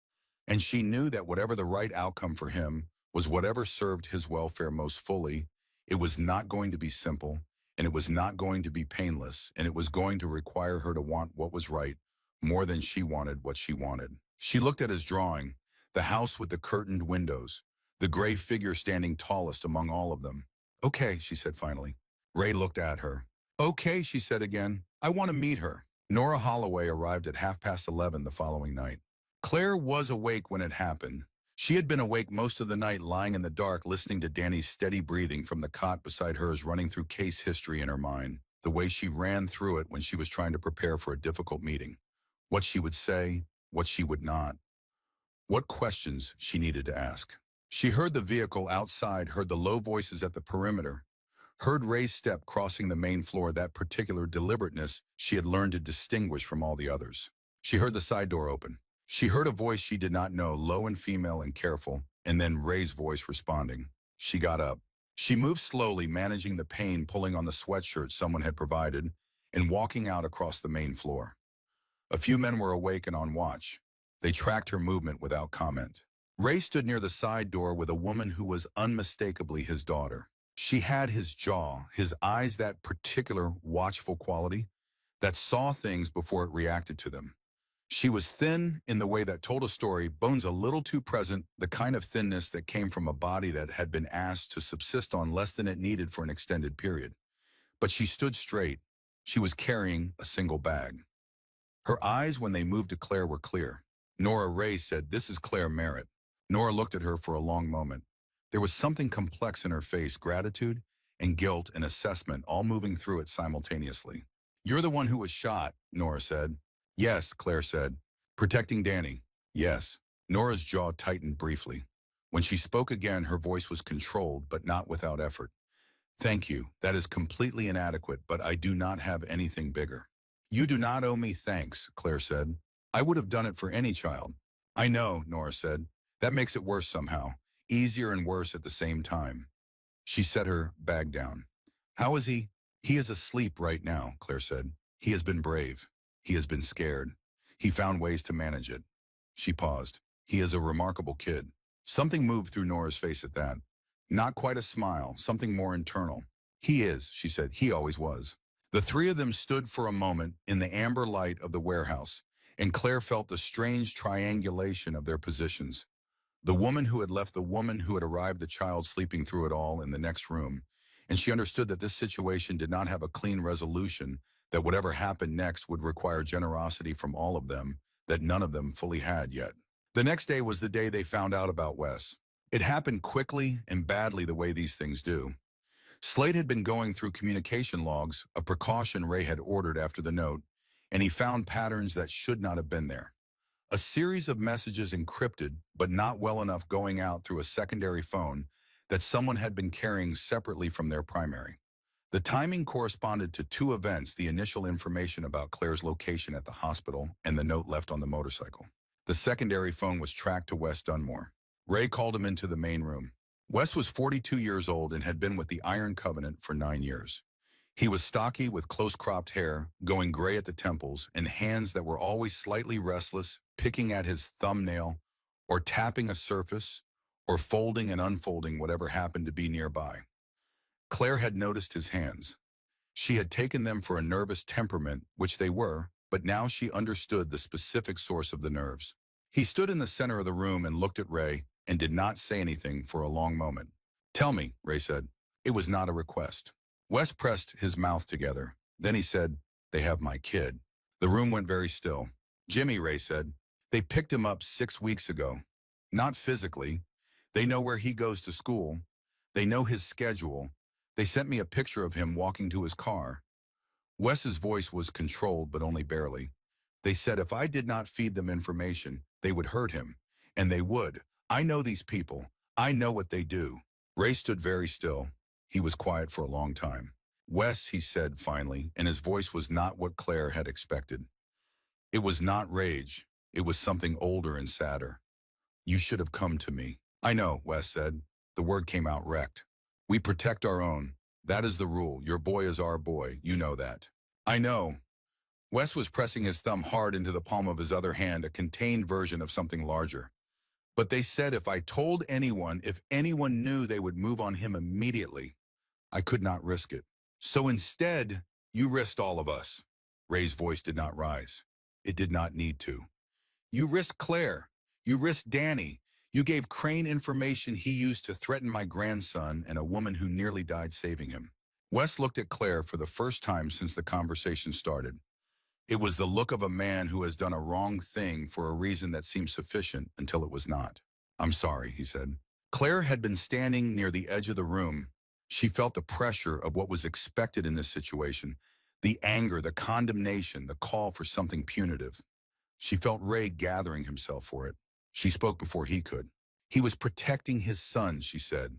And she knew that whatever the right outcome for him was, whatever served his welfare most fully, it was not going to be simple, and it was not going to be painless, and it was going to require her to want what was right more than she wanted what she wanted. She looked at his drawing, the house with the curtained windows, the gray figure standing tallest among all of them. Okay, she said finally. Ray looked at her. Okay, she said again. I want to meet her. Nora Holloway arrived at 11:30 the following night. Claire was awake when it happened. She had been awake most of the night, lying in the dark, listening to Danny's steady breathing from the cot beside hers, running through case history in her mind, the way she ran through it when she was trying to prepare for a difficult meeting. What she would say, what she would not. What questions she needed to ask. She heard the vehicle outside, heard the low voices at the perimeter, heard Ray's step crossing the main floor, that particular deliberateness she had learned to distinguish from all the others. She heard the side door open. She heard a voice she did not know, low and female and careful, and then Ray's voice responding. She got up. She moved slowly, managing the pain, pulling on the sweatshirt someone had provided, and walking out across the main floor. A few men were awake and on watch. They tracked her movement without comment. Ray stood near the side door with a woman who was unmistakably his daughter. She had his jaw, his eyes, that particular watchful quality that saw things before it reacted to them. She was thin in the way that told a story, bones a little too present, the kind of thinness that came from a body that had been asked to subsist on less than it needed for an extended period. But she stood straight. She was carrying a single bag. Her eyes, when they moved to Claire, were clear. Nora, Ray said, "This is Claire Merritt." Nora looked at her for a long moment. There was something complex in her face, gratitude and guilt and assessment all moving through it simultaneously. You're the one who was shot, Nora said. Yes, Claire said. Protecting Danny. Yes. Nora's jaw tightened briefly. When she spoke again, her voice was controlled, but not without effort. Thank you. That is completely inadequate, but I do not have anything bigger. You do not owe me thanks, Claire said. I would have done it for any child. I know, Nora said. That makes it worse somehow. Easier and worse at the same time. She set her bag down. How is he? He is asleep right now, Claire said. He has been brave. He has been scared. He found ways to manage it. She paused. He is a remarkable kid. Something moved through Nora's face at that. Not quite a smile, something more internal. He is, she said. He always was. The three of them stood for a moment in the amber light of the warehouse, and Claire felt the strange triangulation of their positions. The woman who had left the woman who had arrived, the child sleeping through it all in the next room, and she understood that this situation did not have a clean resolution, that whatever happened next would require generosity from all of them, that none of them fully had yet. The next day was the day they found out about Wes. It happened quickly and badly the way these things do. Slade had been going through communication logs, a precaution Ray had ordered after the note, and he found patterns that should not have been there. A series of messages encrypted, but not well enough, going out through a secondary phone that someone had been carrying separately from their primary. The timing corresponded to two events: the initial information about Claire's location at the hospital and the note left on the motorcycle. The secondary phone was tracked to Wes Dunmore. Ray called him into the main room. Wes was 42 years old and had been with the Iron Covenant for 9 years. He was stocky with close-cropped hair, going gray at the temples, and hands that were always slightly restless, picking at his thumbnail, or tapping a surface, or folding and unfolding whatever happened to be nearby. Claire had noticed his hands. She had taken them for a nervous temperament, which they were, but now she understood the specific source of the nerves. He stood in the center of the room and looked at Ray and did not say anything for a long moment. Tell me, Ray said. It was not a request. Wes pressed his mouth together. Then he said, they have my kid. The room went very still. Jimmy, Ray said. They picked him up 6 weeks ago. Not physically. They know where he goes to school. They know his schedule. They sent me a picture of him walking to his car. Wes's voice was controlled, but only barely. They said if I did not feed them information, they would hurt him. And they would. I know these people. I know what they do. Ray stood very still. He was quiet for a long time. Wes, he said finally, and his voice was not what Claire had expected. It was not rage. It was something older and sadder. You should have come to me. I know, Wes said. The word came out wrecked. We protect our own. That is the rule. Your boy is our boy. You know that. I know. Wes was pressing his thumb hard into the palm of his other hand, a contained version of something larger. But they said if I told anyone, if anyone knew, they would move on him immediately. I could not risk it. So instead, you risked all of us. Ray's voice did not rise. It did not need to. You risked Claire. You risked Danny. You gave Crane information he used to threaten my grandson and a woman who nearly died saving him. Wes looked at Claire for the first time since the conversation started. It was the look of a man who has done a wrong thing for a reason that seemed sufficient until it was not. I'm sorry, he said. Claire had been standing near the edge of the room. She felt the pressure of what was expected in this situation, the anger, the condemnation, the call for something punitive. She felt Ray gathering himself for it. She spoke before he could. He was protecting his son, she said.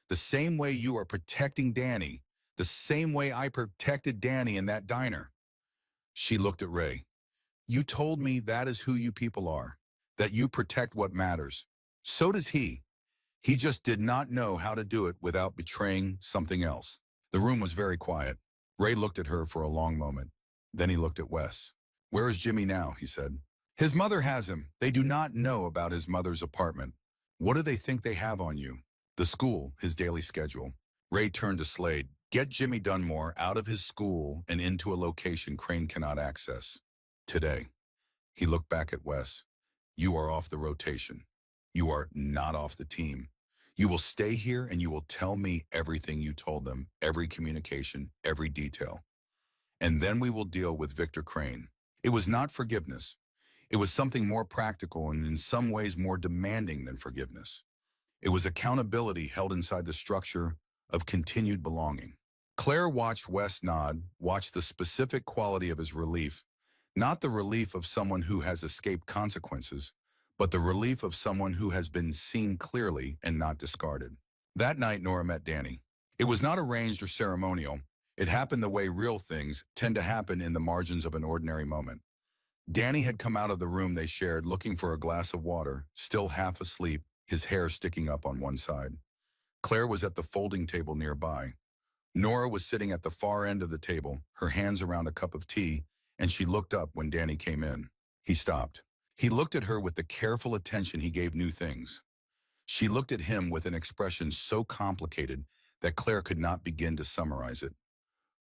The same way you are protecting Danny, the same way I protected Danny in that diner. She looked at Ray. You told me that is who you people are, that you protect what matters. So does he. He just did not know how to do it without betraying something else. The room was very quiet. Ray looked at her for a long moment. Then he looked at Wes. Where is Jimmy now, he said. His mother has him. They do not know about his mother's apartment. What do they think they have on you? The school, his daily schedule. Ray turned to Slade. Get Jimmy Dunmore out of his school and into a location Crane cannot access. Today. He looked back at Wes. You are off the rotation. You are not off the team. You will stay here and you will tell me everything you told them, every communication, every detail. And then we will deal with Victor Crane. It was not forgiveness. It was something more practical and in some ways more demanding than forgiveness. It was accountability held inside the structure of continued belonging. Claire watched Wes nod, watched the specific quality of his relief, not the relief of someone who has escaped consequences, but the relief of someone who has been seen clearly and not discarded. That night, Nora met Danny. It was not arranged or ceremonial. It happened the way real things tend to happen in the margins of an ordinary moment. Danny had come out of the room they shared looking for a glass of water, still half asleep, his hair sticking up on one side. Claire was at the folding table nearby. Nora was sitting at the far end of the table, her hands around a cup of tea, and she looked up when Danny came in. He stopped. He looked at her with the careful attention he gave new things. She looked at him with an expression so complicated that Claire could not begin to summarize it.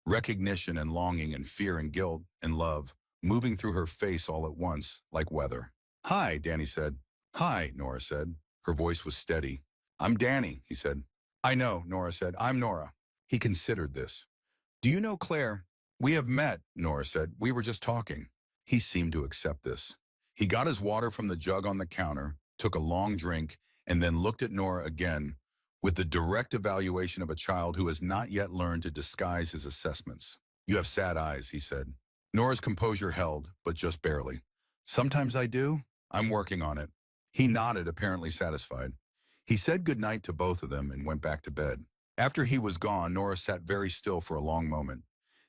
Recognition and longing and fear and guilt and love moving through her face all at once, like weather. "Hi," Danny said. "Hi," Nora said. Her voice was steady. "I'm Danny," he said. "I know," Nora said. "I'm Nora." He considered this. "Do you know Claire?" "We have met," Nora said. "We were just talking." He seemed to accept this. He got his water from the jug on the counter, took a long drink, and then looked at Nora again with the direct evaluation of a child who has not yet learned to disguise his assessments. "You have sad eyes," he said. Nora's composure held, but just barely. "Sometimes I do. I'm working on it." He nodded, apparently satisfied. He said goodnight to both of them and went back to bed. After he was gone, Nora sat very still for a long moment.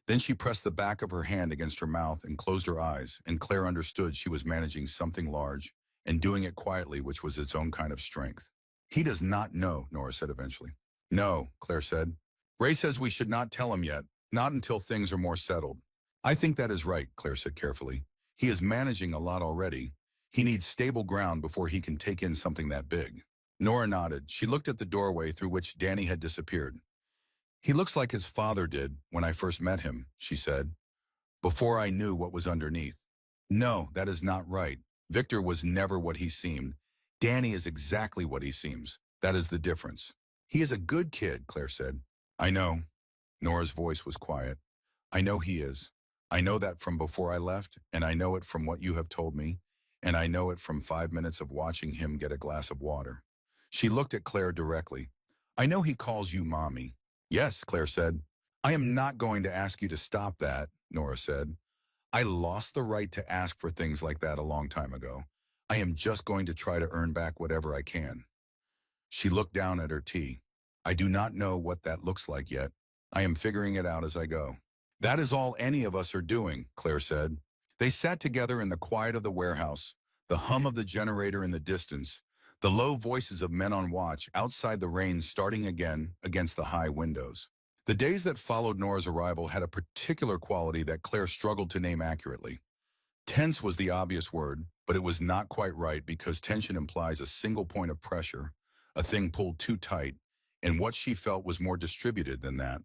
Then she pressed the back of her hand against her mouth and closed her eyes, and Claire understood she was managing something large and doing it quietly, which was its own kind of strength. "He does not know," Nora said eventually. "No," Claire said. "Ray says we should not tell him yet, not until things are more settled." "I think that is right," Claire said carefully. "He is managing a lot already. He needs stable ground before he can take in something that big." Nora nodded. She looked at the doorway through which Danny had disappeared. "He looks like his father did when I first met him," she said, "before I knew what was underneath." "No, that is not right. Victor was never what he seemed. Danny is exactly what he seems. That is the difference." "He is a good kid," Claire said. "I know." Nora's voice was quiet. "I know he is. I know that from before I left, and I know it from what you have told me, and I know it from 5 minutes of watching him get a glass of water." She looked at Claire directly. "I know he calls you Mommy." "Yes," Claire said. "I am not going to ask you to stop that," Nora said. "I lost the right to ask for things like that a long time ago. I am just going to try to earn back whatever I can." She looked down at her tea. "I do not know what that looks like yet. I am figuring it out as I go." "That is all any of us are doing," Claire said. They sat together in the quiet of the warehouse, the hum of the generator in the distance, the low voices of men on watch outside, the rain starting again against the high windows. The days that followed Nora's arrival had a particular quality that Claire struggled to name accurately. Tense was the obvious word, but it was not quite right because tension implies a single point of pressure, a thing pulled too tight, and what she felt was more distributed than that.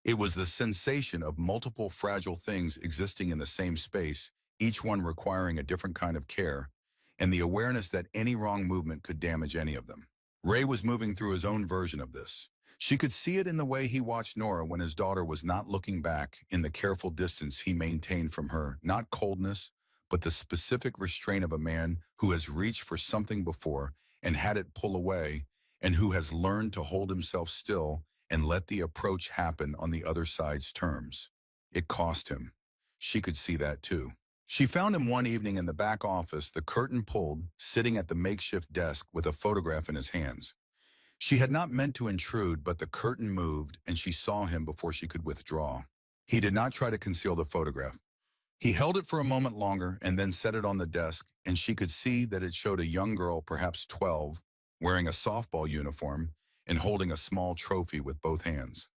It was the sensation of multiple fragile things existing in the same space, each one requiring a different kind of care, and the awareness that any wrong movement could damage any of them. Ray was moving through his own version of this. She could see it in the way he watched Nora when his daughter was not looking back, in the careful distance he maintained from her, not coldness, but the specific restraint of a man who has reached for something before and had it pull away, and who has learned to hold himself still and let the approach happen on the other side's terms. It cost him. She could see that too. She found him one evening in the back office, the curtain pulled, sitting at the makeshift desk with a photograph in his hands. She had not meant to intrude, but the curtain moved and she saw him before she could withdraw. He did not try to conceal the photograph. He held it for a moment longer and then set it on the desk, and she could see that it showed a young girl, perhaps 12, wearing a softball uniform and holding a small trophy with both hands.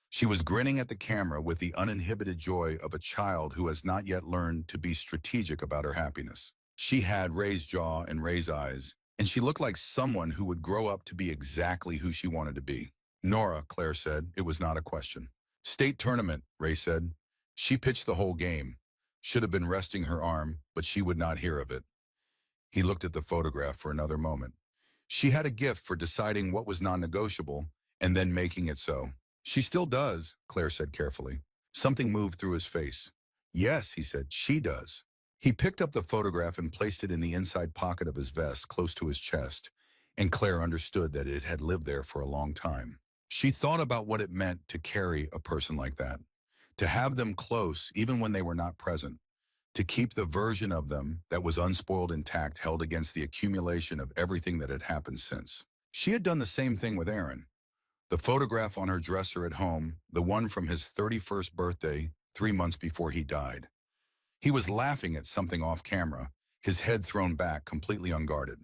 She was grinning at the camera with the uninhibited joy of a child who has not yet learned to be strategic about her happiness. She had raised jaw and raised eyes, and she looked like someone who would grow up to be exactly who she wanted to be. "Nora," Claire said. It was not a question. "State tournament," Ray said. "She pitched the whole game. Should have been resting her arm, but she would not hear of it." He looked at the photograph for another moment. She had a gift for deciding what was non-negotiable and then making it so. "She still does," Claire said carefully. Something moved through his face. "Yes," he said, "she does." He picked up the photograph and placed it in the inside pocket of his vest close to his chest, and Claire understood that it had lived there for a long time. She thought about what it meant to carry a person like that, to have them close even when they were not present, to keep the version of them that was unspoiled intact held against the accumulation of everything that had happened since. She had done the same thing with Aaron. The photograph on her dresser at home, the one from his 31st birthday, 3 months before he died. He was laughing at something off camera, his head thrown back, completely unguarded.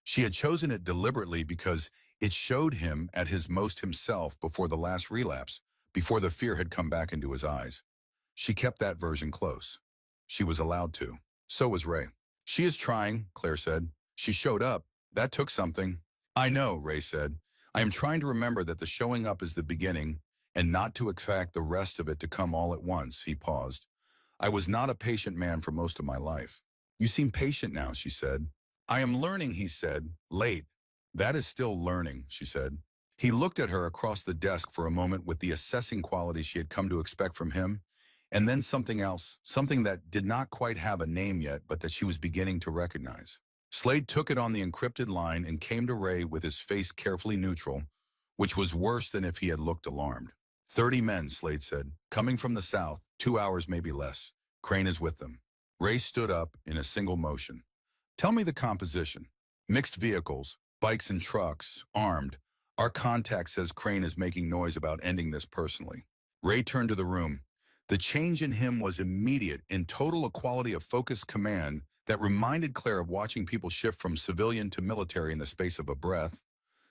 She had chosen it deliberately because it showed him at his most himself before the last relapse, before the fear had come back into his eyes. She kept that version close. She was allowed to. So was Ray. She is trying, Claire said. She showed up. That took something. I know, Ray said. I am trying to remember that the showing up is the beginning and not to expect the rest of it to come all at once. He paused. I was not a patient man for most of my life. You seem patient now, she said. I am learning, he said. Late. That is still learning, she said. He looked at her across the desk for a moment with the assessing quality she had come to expect from him, and then something else, something that did not quite have a name yet, but that she was beginning to recognize. Slade took it on the encrypted line and came to Ray with his face carefully neutral, which was worse than if he had looked alarmed. 30 men, Slade said, coming from the south, 2 hours maybe less. Crane is with them. Ray stood up in a single motion. Tell me the composition. Mixed vehicles, bikes and trucks, armed. Our contact says Crane is making noise about ending this personally. Ray turned to the room. The change in him was immediate, in total equality of focused command that reminded Claire of watching people shift from civilian to military in the space of a breath.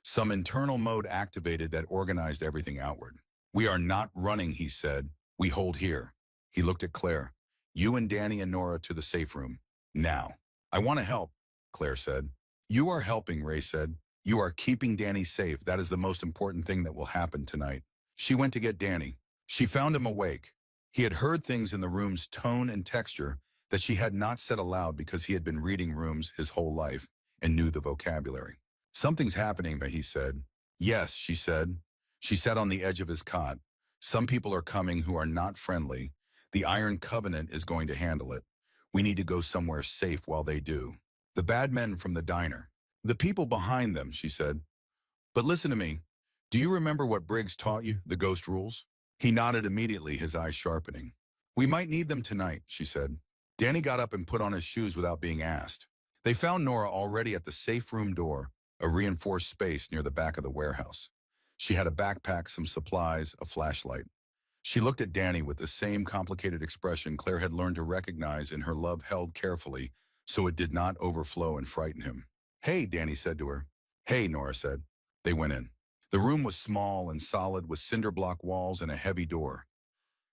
Some internal mode activated that organized everything outward. We are not running, he said. We hold here. He looked at Claire. You and Danny and Nora to the safe room. Now. I want to help, Claire said. You are helping, Ray said. You are keeping Danny safe. That is the most important thing that will happen tonight. She went to get Danny. She found him awake. He had heard things in the room's tone and texture that she had not said aloud because he had been reading rooms his whole life and knew the vocabulary. Something's happening, he said. Yes, she said. She sat on the edge of his cot. Some people are coming who are not friendly. The Iron Covenant is going to handle it. We need to go somewhere safe while they do. The bad men from the diner. The people behind them, she said. But listen to me. Do you remember what Briggs taught you, the ghost rules? He nodded immediately, his eyes sharpening. We might need them tonight, she said. Danny got up and put on his shoes without being asked. They found Nora already at the safe room door, a reinforced space near the back of the warehouse. She had a backpack, some supplies, a flashlight. She looked at Danny with the same complicated expression Claire had learned to recognize in her love held carefully so it did not overflow and frighten him. Hey, Danny said to her. Hey, Nora said. They went in. The room was small and solid with cinder block walls and a heavy door.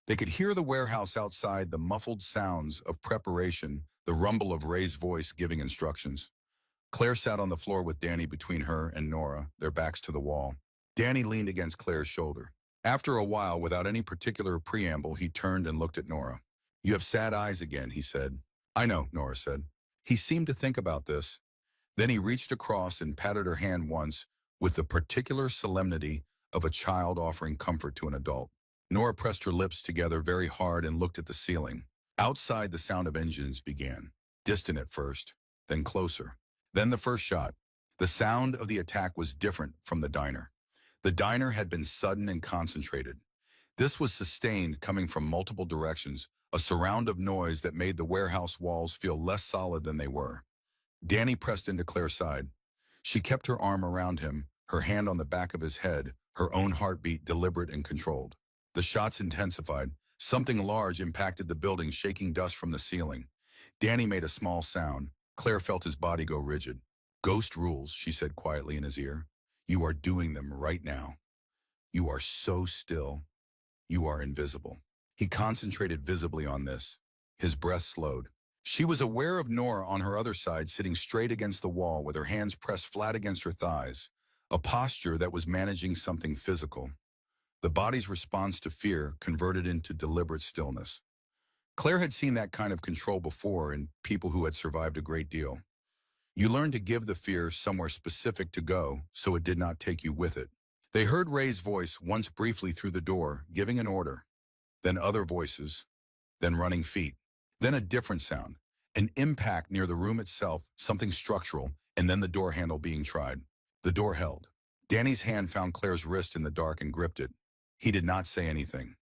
They could hear the warehouse outside, the muffled sounds of preparation, the rumble of Ray's voice giving instructions. Claire sat on the floor with Danny between her and Nora, their backs to the wall. Danny leaned against Claire's shoulder. After a while, without any particular preamble, he turned and looked at Nora. You have sad eyes again, he said. I know, Nora said. He seemed to think about this. Then he reached across and patted her hand once with the particular solemnity of a child offering comfort to an adult. Nora pressed her lips together very hard and looked at the ceiling. Outside, the sound of engines began, distant at first, then closer. Then the first shot. The sound of the attack was different from the diner. The diner had been sudden and concentrated. This was sustained, coming from multiple directions, a surround of noise that made the warehouse walls feel less solid than they were. Danny pressed into Claire's side. She kept her arm around him, her hand on the back of his head, her own heartbeat deliberate and controlled. The shots intensified. Something large impacted the building, shaking dust from the ceiling. Danny made a small sound. Claire felt his body go rigid. Ghost rules, she said quietly in his ear. You are doing them right now. You are so still. You are invisible. He concentrated visibly on this. His breath slowed. She was aware of Nora on her other side, sitting straight against the wall with her hands pressed flat against her thighs, a posture that was managing something physical. The body's response to fear converted into deliberate stillness. Claire had seen that kind of control before in people who had survived a great deal. You learn to give the fear somewhere specific to go so it did not take you with it. They heard Ray's voice once briefly through the door, giving an order, then other voices, then running feet, then a different sound, an impact near the room itself, something structural, and then the door handle being tried. The door held. Danny's hand found Claire's wrist in the dark and gripped it. He did not say anything.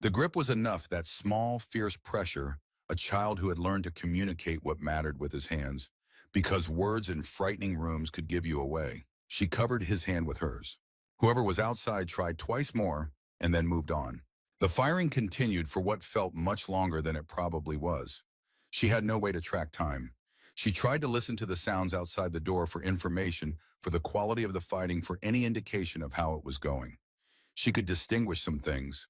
The grip was enough, that small, fierce pressure, a child who had learned to communicate what mattered with his hands, because words in frightening rooms could give you away. She covered his hand with hers. Whoever was outside tried twice more and then moved on. The firing continued for what felt much longer than it probably was. She had no way to track time. She tried to listen to the sounds outside the door for information, for the quality of the fighting, for any indication of how it was going. She could distinguish some things.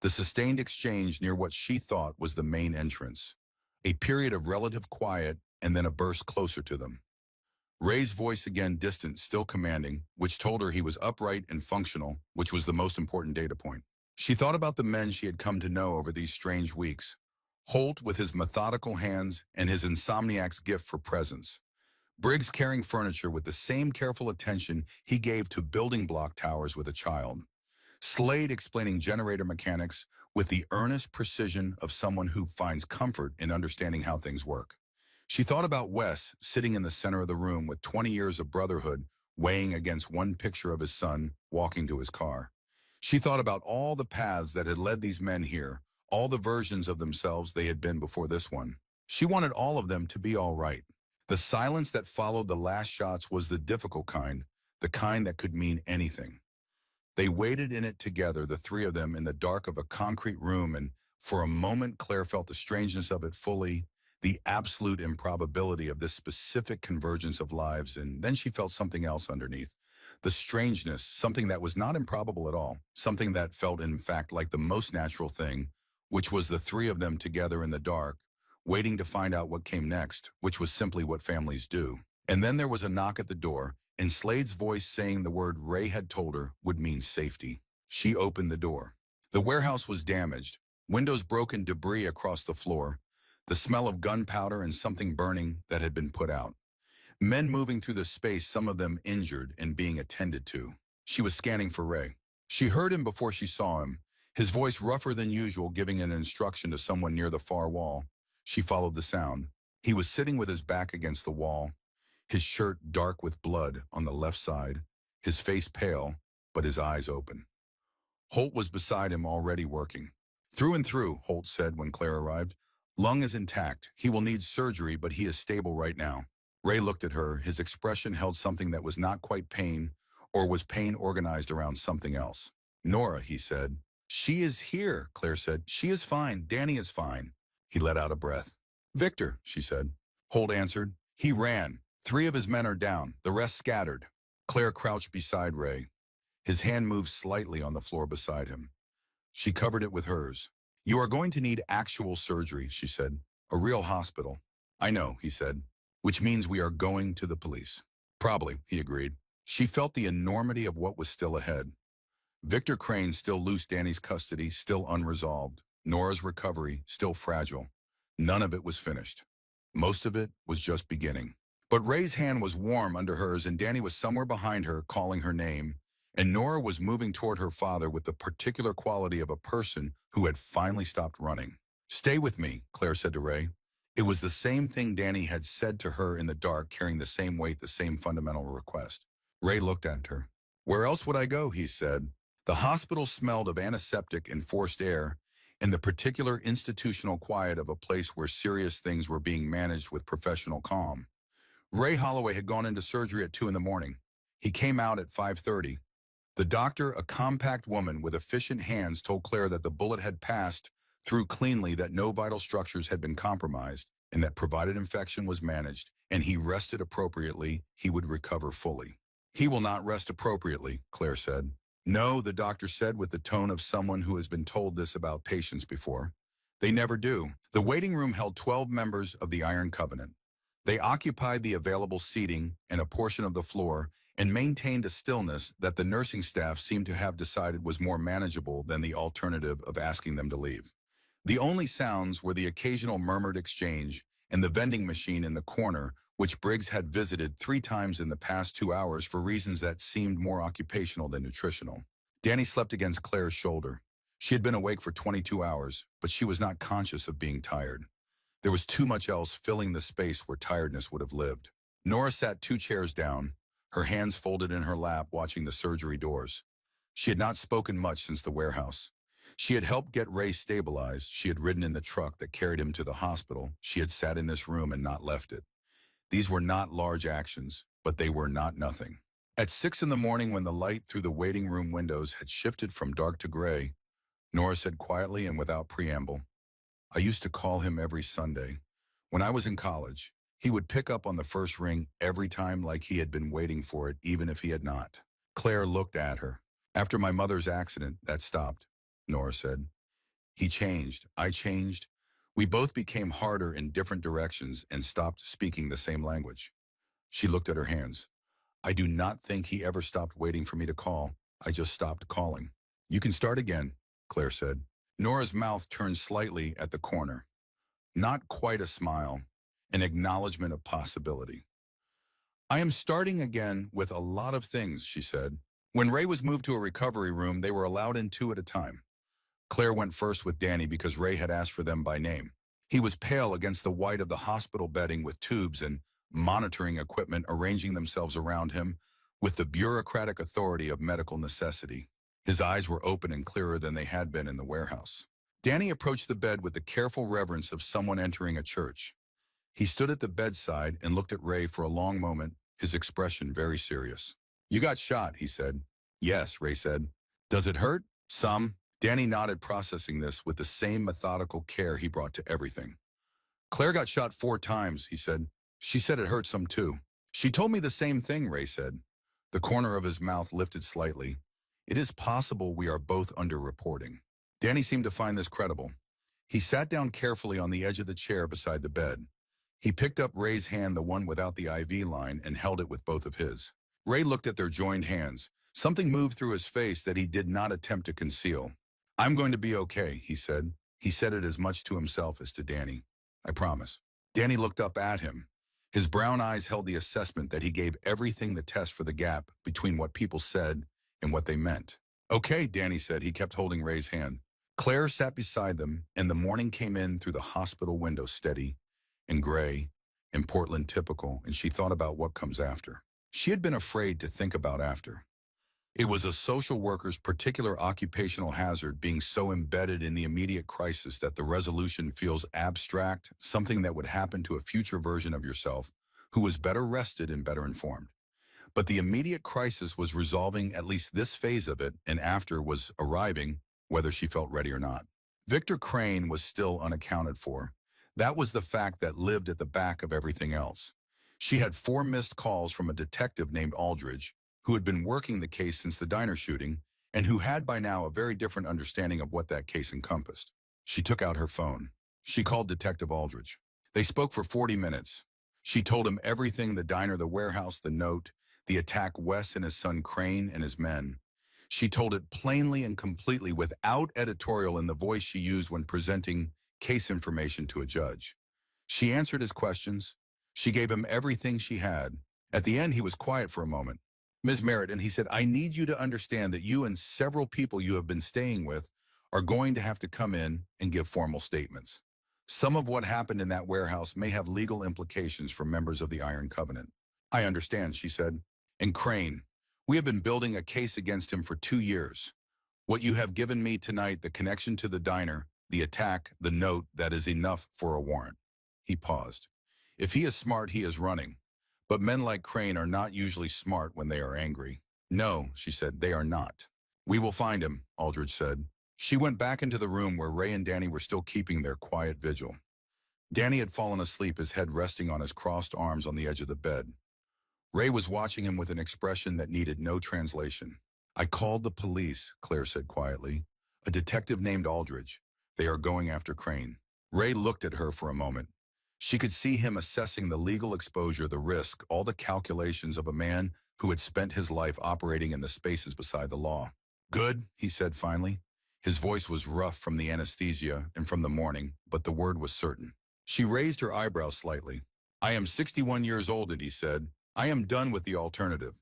The sustained exchange near what she thought was the main entrance. A period of relative quiet and then a burst closer to them. Ray's voice again distant, still commanding, which told her he was upright and functional, which was the most important data point. She thought about the men she had come to know over these strange weeks. Holt with his methodical hands and his insomniac's gift for presence. Briggs carrying furniture with the same careful attention he gave to building block towers with a child. Slade explaining generator mechanics with the earnest precision of someone who finds comfort in understanding how things work. She thought about Wes sitting in the center of the room with 20 years of brotherhood weighing against one picture of his son walking to his car. She thought about all the paths that had led these men here, all the versions of themselves they had been before this one. She wanted all of them to be all right. The silence that followed the last shots was the difficult kind, the kind that could mean anything. They waited in it together, the three of them, in the dark of a concrete room, and for a moment Claire felt the strangeness of it fully, the absolute improbability of this specific convergence of lives, and then she felt something else underneath. The strangeness, something that was not improbable at all, something that felt in fact like the most natural thing, which was the three of them together in the dark, waiting to find out what came next, which was simply what families do. And then there was a knock at the door, and Slade's voice saying the word Ray had told her would mean safety. She opened the door. The warehouse was damaged, windows broken, debris across the floor, the smell of gunpowder and something burning that had been put out. Men moving through the space, some of them injured and being attended to. She was scanning for Ray. She heard him before she saw him, his voice rougher than usual, giving an instruction to someone near the far wall. She followed the sound. He was sitting with his back against the wall, his shirt dark with blood on the left side, his face pale, but his eyes open. Holt was beside him, already working. Through and through, Holt said when Claire arrived. Lung is intact. He will need surgery, but he is stable right now. Ray looked at her. His expression held something that was not quite pain, or was pain organized around something else. Nora, he said. She is here, Claire said. She is fine. Danny is fine. He let out a breath. Victor, she said. Holt answered. He ran. 3 of his men are down. The rest scattered. Claire crouched beside Ray. His hand moved slightly on the floor beside him. She covered it with hers. You are going to need actual surgery, she said. A real hospital. I know, he said. Which means we are going to the police. Probably, he agreed. She felt the enormity of what was still ahead. Victor Crane still loose, Danny's custody still unresolved, Nora's recovery still fragile. None of it was finished. Most of it was just beginning. But Ray's hand was warm under hers, and Danny was somewhere behind her calling her name, and Nora was moving toward her father with the particular quality of a person who had finally stopped running. Stay with me, Claire said to Ray. It was the same thing Danny had said to her in the dark, carrying the same weight, the same fundamental request. Ray looked at her. Where else would I go, he said. The hospital smelled of antiseptic and forced air, and the particular institutional quiet of a place where serious things were being managed with professional calm. Ray Holloway had gone into surgery at 2 in the morning. He came out at 5:30. The doctor, a compact woman with efficient hands, told Claire that the bullet had passed through cleanly, that no vital structures had been compromised, and that provided infection was managed, and he rested appropriately, he would recover fully. He will not rest appropriately, Claire said. No, the doctor said with the tone of someone who has been told this about patients before. They never do. The waiting room held 12 members of the Iron Covenant. They occupied the available seating and a portion of the floor and maintained a stillness that the nursing staff seemed to have decided was more manageable than the alternative of asking them to leave. The only sounds were the occasional murmured exchange and the vending machine in the corner, which Briggs had visited 3 times in the past 2 hours for reasons that seemed more occupational than nutritional. Danny slept against Claire's shoulder. She had been awake for 22 hours, but she was not conscious of being tired. There was too much else filling the space where tiredness would have lived. Nora sat 2 chairs down, her hands folded in her lap watching the surgery doors. She had not spoken much since the warehouse. She had helped get Ray stabilized. She had ridden in the truck that carried him to the hospital. She had sat in this room and not left it. These were not large actions, but they were not nothing. At 6 in the morning, when the light through the waiting room windows had shifted from dark to gray, Nora said quietly and without preamble, "I used to call him every Sunday. When I was in college, he would pick up on the first ring every time like he had been waiting for it, even if he had not." Claire looked at her. "After my mother's accident, that stopped," Nora said. "He changed. I changed. We both became harder in different directions and stopped speaking the same language." She looked at her hands. "I do not think he ever stopped waiting for me to call. I just stopped calling." "You can start again," Claire said. Nora's mouth turned slightly at the corner. Not quite a smile, an acknowledgement of possibility. "I am starting again with a lot of things," she said. When Ray was moved to a recovery room, they were allowed in 2 at a time. Claire went first with Danny because Ray had asked for them by name. He was pale against the white of the hospital bedding with tubes and monitoring equipment arranging themselves around him with the bureaucratic authority of medical necessity. His eyes were open and clearer than they had been in the warehouse. Danny approached the bed with the careful reverence of someone entering a church. He stood at the bedside and looked at Ray for a long moment, his expression very serious. "You got shot," he said. "Yes," Ray said. "Does it hurt?" "Some." Danny nodded, processing this with the same methodical care he brought to everything. "Claire got shot 4 times, he said. "She said it hurt some too." "She told me the same thing," Ray said. The corner of his mouth lifted slightly. "It is possible we are both underreporting." Danny seemed to find this credible. He sat down carefully on the edge of the chair beside the bed. He picked up Ray's hand, the one without the IV line, and held it with both of his. Ray looked at their joined hands. Something moved through his face that he did not attempt to conceal. "I'm going to be okay," he said. He said it as much to himself as to Danny. "I promise." Danny looked up at him. His brown eyes held the assessment that he gave everything the test for the gap between what people said and what they meant. "Okay," Danny said. He kept holding Ray's hand. Claire sat beside them, and the morning came in through the hospital window steady and gray and Portland typical, and she thought about what comes after. She had been afraid to think about after. It was a social worker's particular occupational hazard being so embedded in the immediate crisis that the resolution feels abstract, something that would happen to a future version of yourself who was better rested and better informed. But the immediate crisis was resolving at least this phase of it, and after was arriving, whether she felt ready or not. Victor Crane was still unaccounted for. That was the fact that lived at the back of everything else. She had 4 missed calls from a detective named Aldridge, who had been working the case since the diner shooting, and who had by now a very different understanding of what that case encompassed. She took out her phone. She called Detective Aldridge. They spoke for 40 minutes. She told him everything: the diner, the warehouse, the note, the attack, Wes and his son Crane and his men. She told it plainly and completely, without editorial, in the voice she used when presenting case information to a judge. She answered his questions. She gave him everything she had. At the end, he was quiet for a moment. "Ms. Merritt," and he said, "I need you to understand that you and several people you have been staying with are going to have to come in and give formal statements. Some of what happened in that warehouse may have legal implications for members of the Iron Covenant." "I understand," she said. "And Crane, we have been building a case against him for 2 years. What you have given me tonight, the connection to the diner, the attack, the note, that is enough for a warrant." He paused. "If he is smart, he is running. But men like Crane are not usually smart when they are angry." "No," she said, "they are not." "We will find him," Aldridge said. She went back into the room where Ray and Danny were still keeping their quiet vigil. Danny had fallen asleep, his head resting on his crossed arms on the edge of the bed. Ray was watching him with an expression that needed no translation. "I called the police," Claire said quietly. "A detective named Aldridge. They are going after Crane." Ray looked at her for a moment. She could see him assessing the legal exposure, the risk, all the calculations of a man who had spent his life operating in the spaces beside the law. "Good," he said finally. His voice was rough from the anesthesia and from the morning, but the word was certain. She raised her eyebrows slightly. "I am 61 years old, and," he said, "I am done with the alternative."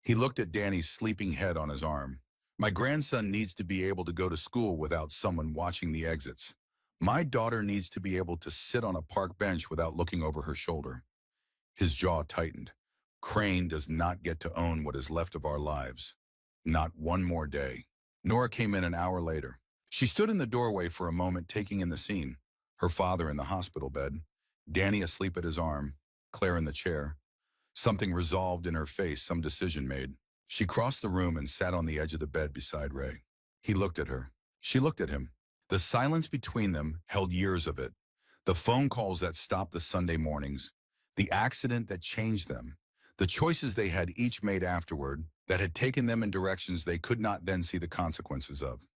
He looked at Danny's sleeping head on his arm. "My grandson needs to be able to go to school without someone watching the exits. My daughter needs to be able to sit on a park bench without looking over her shoulder." His jaw tightened. Crane does not get to own what is left of our lives. Not one more day. Nora came in an hour later. She stood in the doorway for a moment, taking in the scene. Her father in the hospital bed, Danny asleep at his arm, Claire in the chair. Something resolved in her face, some decision made. She crossed the room and sat on the edge of the bed beside Ray. He looked at her. She looked at him. The silence between them held years of it. The phone calls that stopped the Sunday mornings. The accident that changed them. The choices they had each made afterward that had taken them in directions they could not then see the consequences of.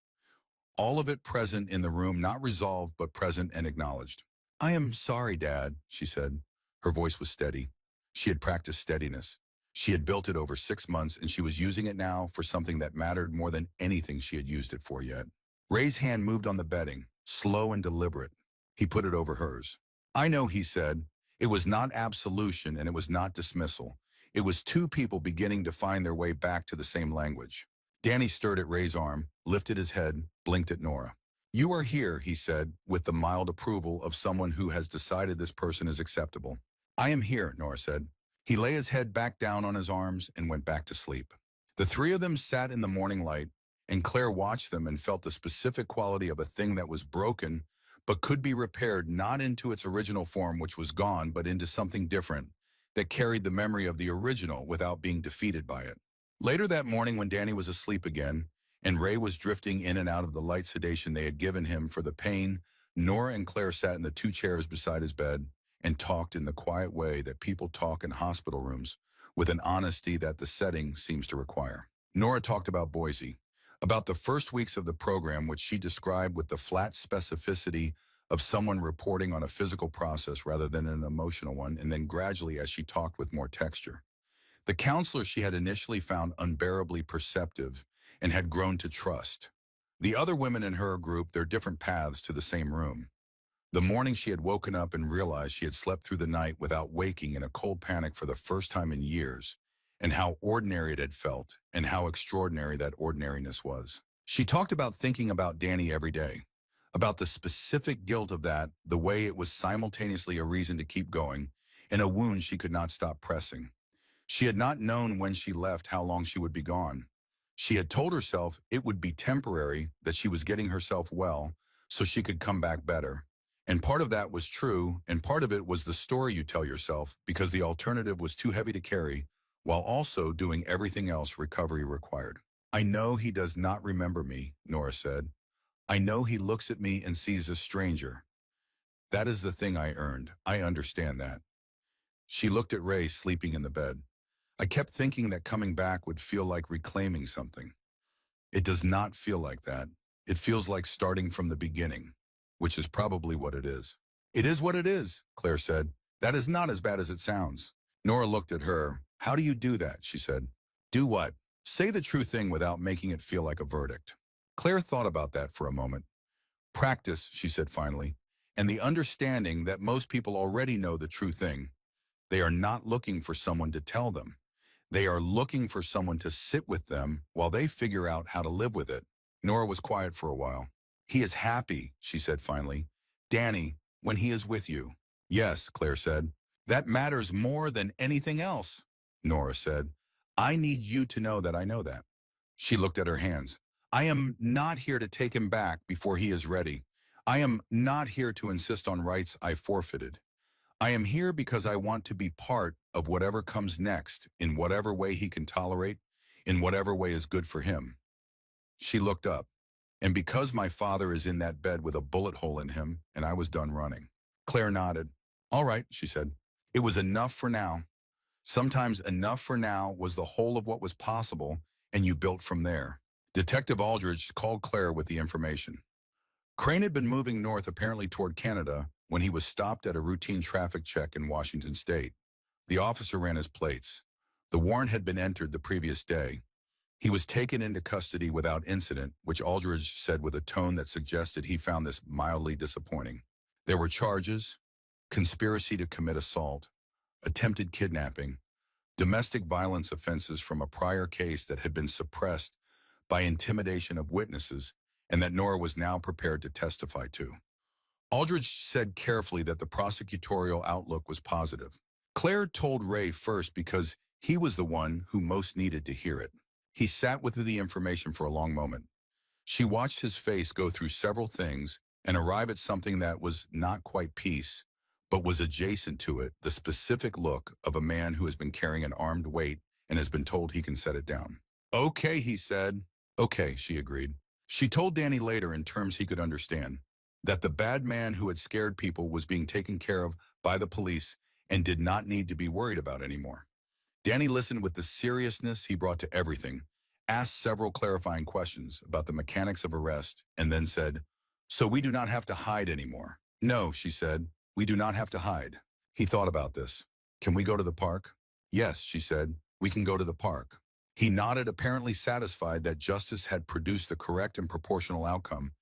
All of it present in the room, not resolved, but present and acknowledged. "I am sorry, Dad," she said. Her voice was steady. She had practiced steadiness. She had built it over 6 months, and she was using it now for something that mattered more than anything she had used it for yet. Ray's hand moved on the bedding, slow and deliberate. He put it over hers. "I know," he said. It was not absolution and it was not dismissal. It was two people beginning to find their way back to the same language. Danny stirred at Ray's arm, lifted his head, blinked at Nora. "You are here," he said, with the mild approval of someone who has decided this person is acceptable. "I am here," Nora said. He lay his head back down on his arms and went back to sleep. The three of them sat in the morning light, and Claire watched them and felt the specific quality of a thing that was broken but could be repaired, not into its original form, which was gone, but into something different that carried the memory of the original without being defeated by it. Later that morning, when Danny was asleep again, and Ray was drifting in and out of the light sedation they had given him for the pain, Nora and Claire sat in the two chairs beside his bed and talked in the quiet way that people talk in hospital rooms, with an honesty that the setting seems to require. Nora talked about Boise, about the first weeks of the program, which she described with the flat specificity of someone reporting on a physical process rather than an emotional one, and then gradually as she talked with more texture. The counselor she had initially found unbearably perceptive and had grown to trust. The other women in her group, their different paths to the same room. The morning she had woken up and realized she had slept through the night without waking in a cold panic for the first time in years, and how ordinary it had felt, and how extraordinary that ordinariness was. She talked about thinking about Danny every day, about the specific guilt of that, the way it was simultaneously a reason to keep going, and a wound she could not stop pressing. She had not known when she left how long she would be gone. She had told herself it would be temporary, that she was getting herself well, so she could come back better. And part of that was true, and part of it was the story you tell yourself, because the alternative was too heavy to carry, while also doing everything else recovery required. "I know he does not remember me," Nora said. "I know he looks at me and sees a stranger. That is the thing I earned. I understand that." She looked at Ray sleeping in the bed. "I kept thinking that coming back would feel like reclaiming something. It does not feel like that. It feels like starting from the beginning, which is probably what it is." "It is what it is," Claire said. "That is not as bad as it sounds." Nora looked at her. "How do you do that?" she said. "Do what?" "Say the true thing without making it feel like a verdict." Claire thought about that for a moment. "Practice," she said finally, "and the understanding that most people already know the true thing. They are not looking for someone to tell them. They are looking for someone to sit with them while they figure out how to live with it." Nora was quiet for a while. "He is happy," she said finally. "Danny, when he is with you." "Yes," Claire said. "That matters more than anything else," Nora said. "I need you to know that I know that." She looked at her hands. "I am not here to take him back before he is ready. I am not here to insist on rights I forfeited. I am here because I want to be part of whatever comes next, in whatever way he can tolerate, in whatever way is good for him." She looked up. "And because my father is in that bed with a bullet hole in him, and I was done running." Claire nodded. "All right," she said. "It was enough for now. Sometimes enough for now was the whole of what was possible, and you built from there." Detective Aldridge called Claire with the information. Crane had been moving north, apparently toward Canada, when he was stopped at a routine traffic check in Washington state. The officer ran his plates. The warrant had been entered the previous day. He was taken into custody without incident, which Aldridge said with a tone that suggested he found this mildly disappointing. There were charges: conspiracy to commit assault, attempted kidnapping, domestic violence offenses from a prior case that had been suppressed by intimidation of witnesses and that Nora was now prepared to testify to. Aldridge said carefully that the prosecutorial outlook was positive. Claire told Ray first because He was the one who most needed to hear it. He sat with the information for a long moment. She watched his face go through several things and arrive at something that was not quite peace, but was adjacent to it, the specific look of a man who has been carrying an armed weight and has been told he can set it down. Okay, he said. Okay, she agreed. She told Danny later in terms he could understand that the bad man who had scared people was being taken care of by the police and did not need to be worried about anymore. Danny listened with the seriousness he brought to everything, asked several clarifying questions about the mechanics of arrest, and then said, "So we do not have to hide anymore." "No," she said, "we do not have to hide." He thought about this. "Can we go to the park?" "Yes," she said, "we can go to the park." He nodded, apparently satisfied that justice had produced the correct and proportional outcome,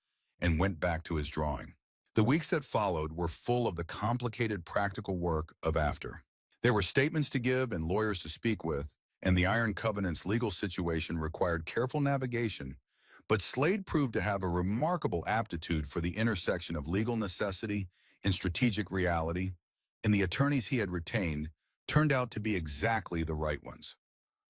and went back to his drawing. The weeks that followed were full of the complicated practical work of after. There were statements to give and lawyers to speak with, and the Iron Covenant's legal situation required careful navigation, but Slade proved to have a remarkable aptitude for the intersection of legal necessity and strategic reality, and the attorneys he had retained turned out to be exactly the right ones.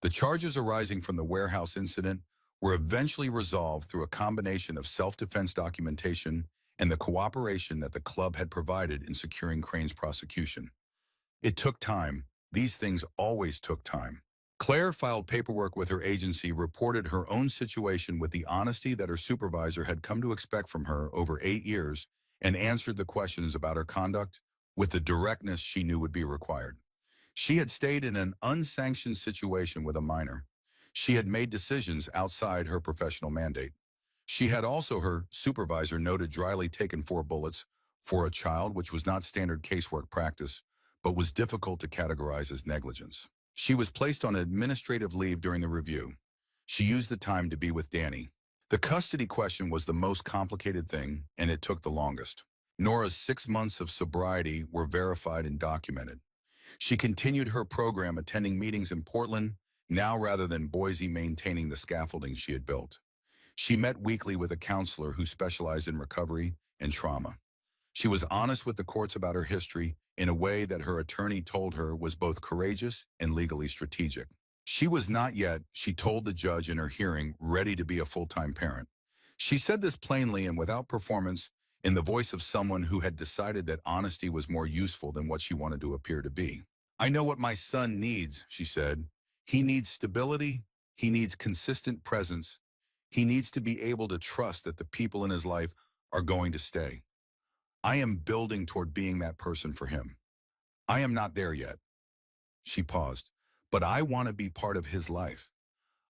The charges arising from the warehouse incident were eventually resolved through a combination of self-defense documentation and the cooperation that the club had provided in securing Crane's prosecution. It took time. These things always took time. Claire filed paperwork with her agency, reported her own situation with the honesty that her supervisor had come to expect from her over 8 years, and answered the questions about her conduct with the directness she knew would be required. She had stayed in an unsanctioned situation with a minor. She had made decisions outside her professional mandate. She had also, her supervisor noted, dryly taken 4 bullets for a child, which was not standard casework practice, but was difficult to categorize as negligence. She was placed on administrative leave during the review. She used the time to be with Danny. The custody question was the most complicated thing, and it took the longest. Nora's 6 months of sobriety were verified and documented. She continued her program, attending meetings in Portland, now rather than Boise, maintaining the scaffolding she had built. She met weekly with a counselor who specialized in recovery and trauma. She was honest with the courts about her history in a way that her attorney told her was both courageous and legally strategic. She was not yet, she told the judge in her hearing, ready to be a full-time parent. She said this plainly and without performance, in the voice of someone who had decided that honesty was more useful than what she wanted to appear to be. "I know what my son needs," she said. "He needs stability. He needs consistent presence. He needs to be able to trust that the people in his life are going to stay. I am building toward being that person for him. I am not there yet." She paused. "But I want to be part of his life.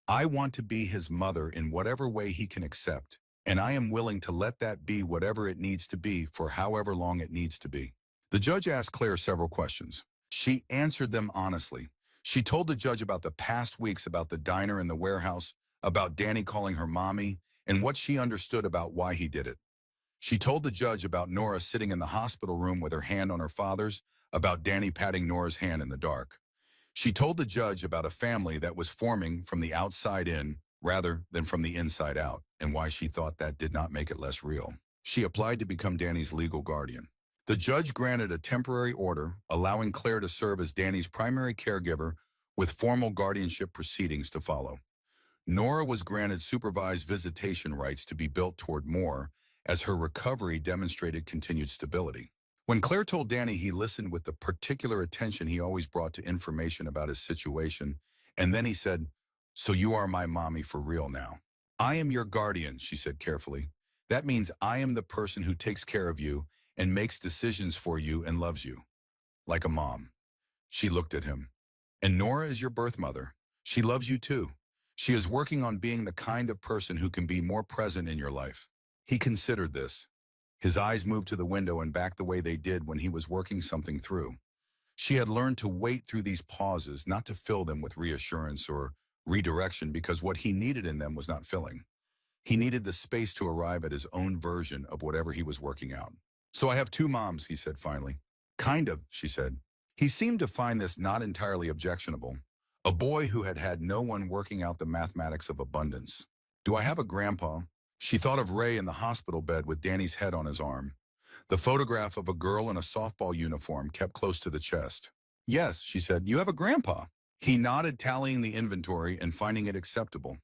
I want to be his mother in whatever way he can accept, and I am willing to let that be whatever it needs to be for however long it needs to be." The judge asked Claire several questions. She answered them honestly. She told the judge about the past weeks, about the diner and the warehouse, about Danny calling her mommy, and what she understood about why he did it. She told the judge about Nora sitting in the hospital room with her hand on her father's, about Danny patting Nora's hand in the dark. She told the judge about a family that was forming from the outside in rather than from the inside out, and why she thought that did not make it less real. She applied to become Danny's legal guardian. The judge granted a temporary order allowing Claire to serve as Danny's primary caregiver, with formal guardianship proceedings to follow. Nora was granted supervised visitation rights to be built toward more, as her recovery demonstrated continued stability. When Claire told Danny, he listened with the particular attention he always brought to information about his situation, and then he said, "So you are my mommy for real now." "I am your guardian," she said carefully. "That means I am the person who takes care of you and makes decisions for you and loves you. Like a mom." She looked at him. "And Nora is your birth mother. She loves you too. She is working on being the kind of person who can be more present in your life." He considered this. His eyes moved to the window and back the way they did when he was working something through. She had learned to wait through these pauses, not to fill them with reassurance or redirection, because what he needed in them was not filling. He needed the space to arrive at his own version of whatever he was working out. "So I have 2 moms," he said finally. "Kind of," she said. He seemed to find this not entirely objectionable. A boy who had had no one working out the mathematics of abundance. "Do I have a grandpa?" She thought of Ray in the hospital bed with Danny's head on his arm. The photograph of a girl in a softball uniform kept close to the chest. "Yes," she said, "you have a grandpa." He nodded, tallying the inventory and finding it acceptable.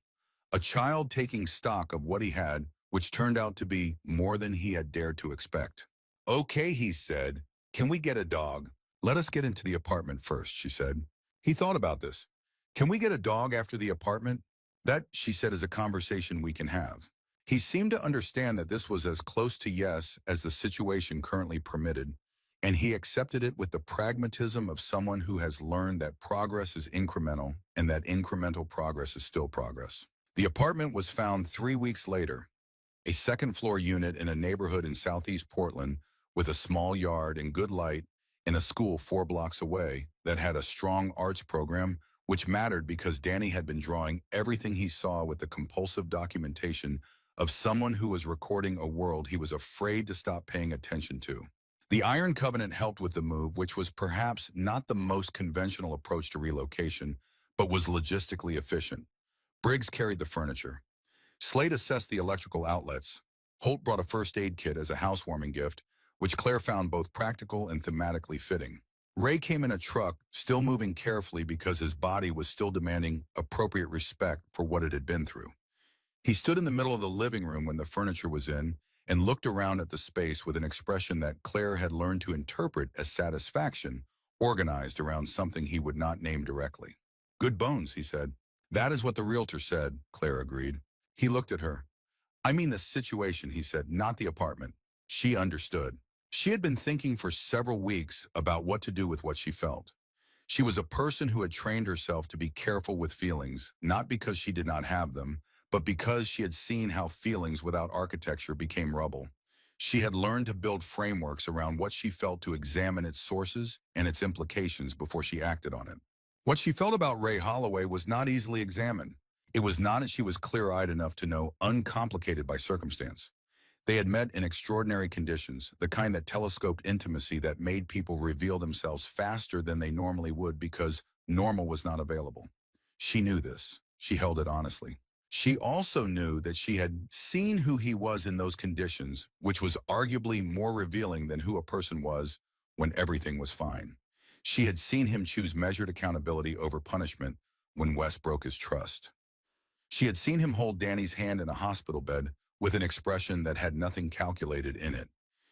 A child taking stock of what he had, which turned out to be more than he had dared to expect. Okay, he said. Can we get a dog? Let us get into the apartment first, she said. He thought about this. Can we get a dog after the apartment? That, she said, is a conversation we can have. He seemed to understand that this was as close to yes as the situation currently permitted, and he accepted it with the pragmatism of someone who has learned that progress is incremental and that incremental progress is still progress. The apartment was found 3 weeks later, a second-floor unit in a neighborhood in southeast Portland with a small yard and good light and a school 4 blocks away that had a strong arts program, which mattered because Danny had been drawing everything he saw with the compulsive documentation of someone who was recording a world he was afraid to stop paying attention to. The Iron Covenant helped with the move, which was perhaps not the most conventional approach to relocation, but was logistically efficient. Briggs carried the furniture. Slade assessed the electrical outlets. Holt brought a first aid kit as a housewarming gift, which Claire found both practical and thematically fitting. Ray came in a truck, still moving carefully because his body was still demanding appropriate respect for what it had been through. He stood in the middle of the living room when the furniture was in and looked around at the space with an expression that Claire had learned to interpret as satisfaction, organized around something he would not name directly. Good bones, he said. That is what the realtor said, Claire agreed. He looked at her. I mean the situation, he said, not the apartment. She understood. She had been thinking for several weeks about what to do with what she felt. She was a person who had trained herself to be careful with feelings, not because she did not have them, but because she had seen how feelings without architecture became rubble. She had learned to build frameworks around what she felt to examine its sources and its implications before she acted on it. What she felt about Ray Holloway was not easily examined. It was not that she was clear-eyed enough to know uncomplicated by circumstance. They had met in extraordinary conditions, the kind that telescoped intimacy that made people reveal themselves faster than they normally would because normal was not available. She knew this. She held it honestly. She also knew that she had seen who he was in those conditions, which was arguably more revealing than who a person was when everything was fine. She had seen him choose measured accountability over punishment when Wes broke his trust. She had seen him hold Danny's hand in a hospital bed with an expression that had nothing calculated in it.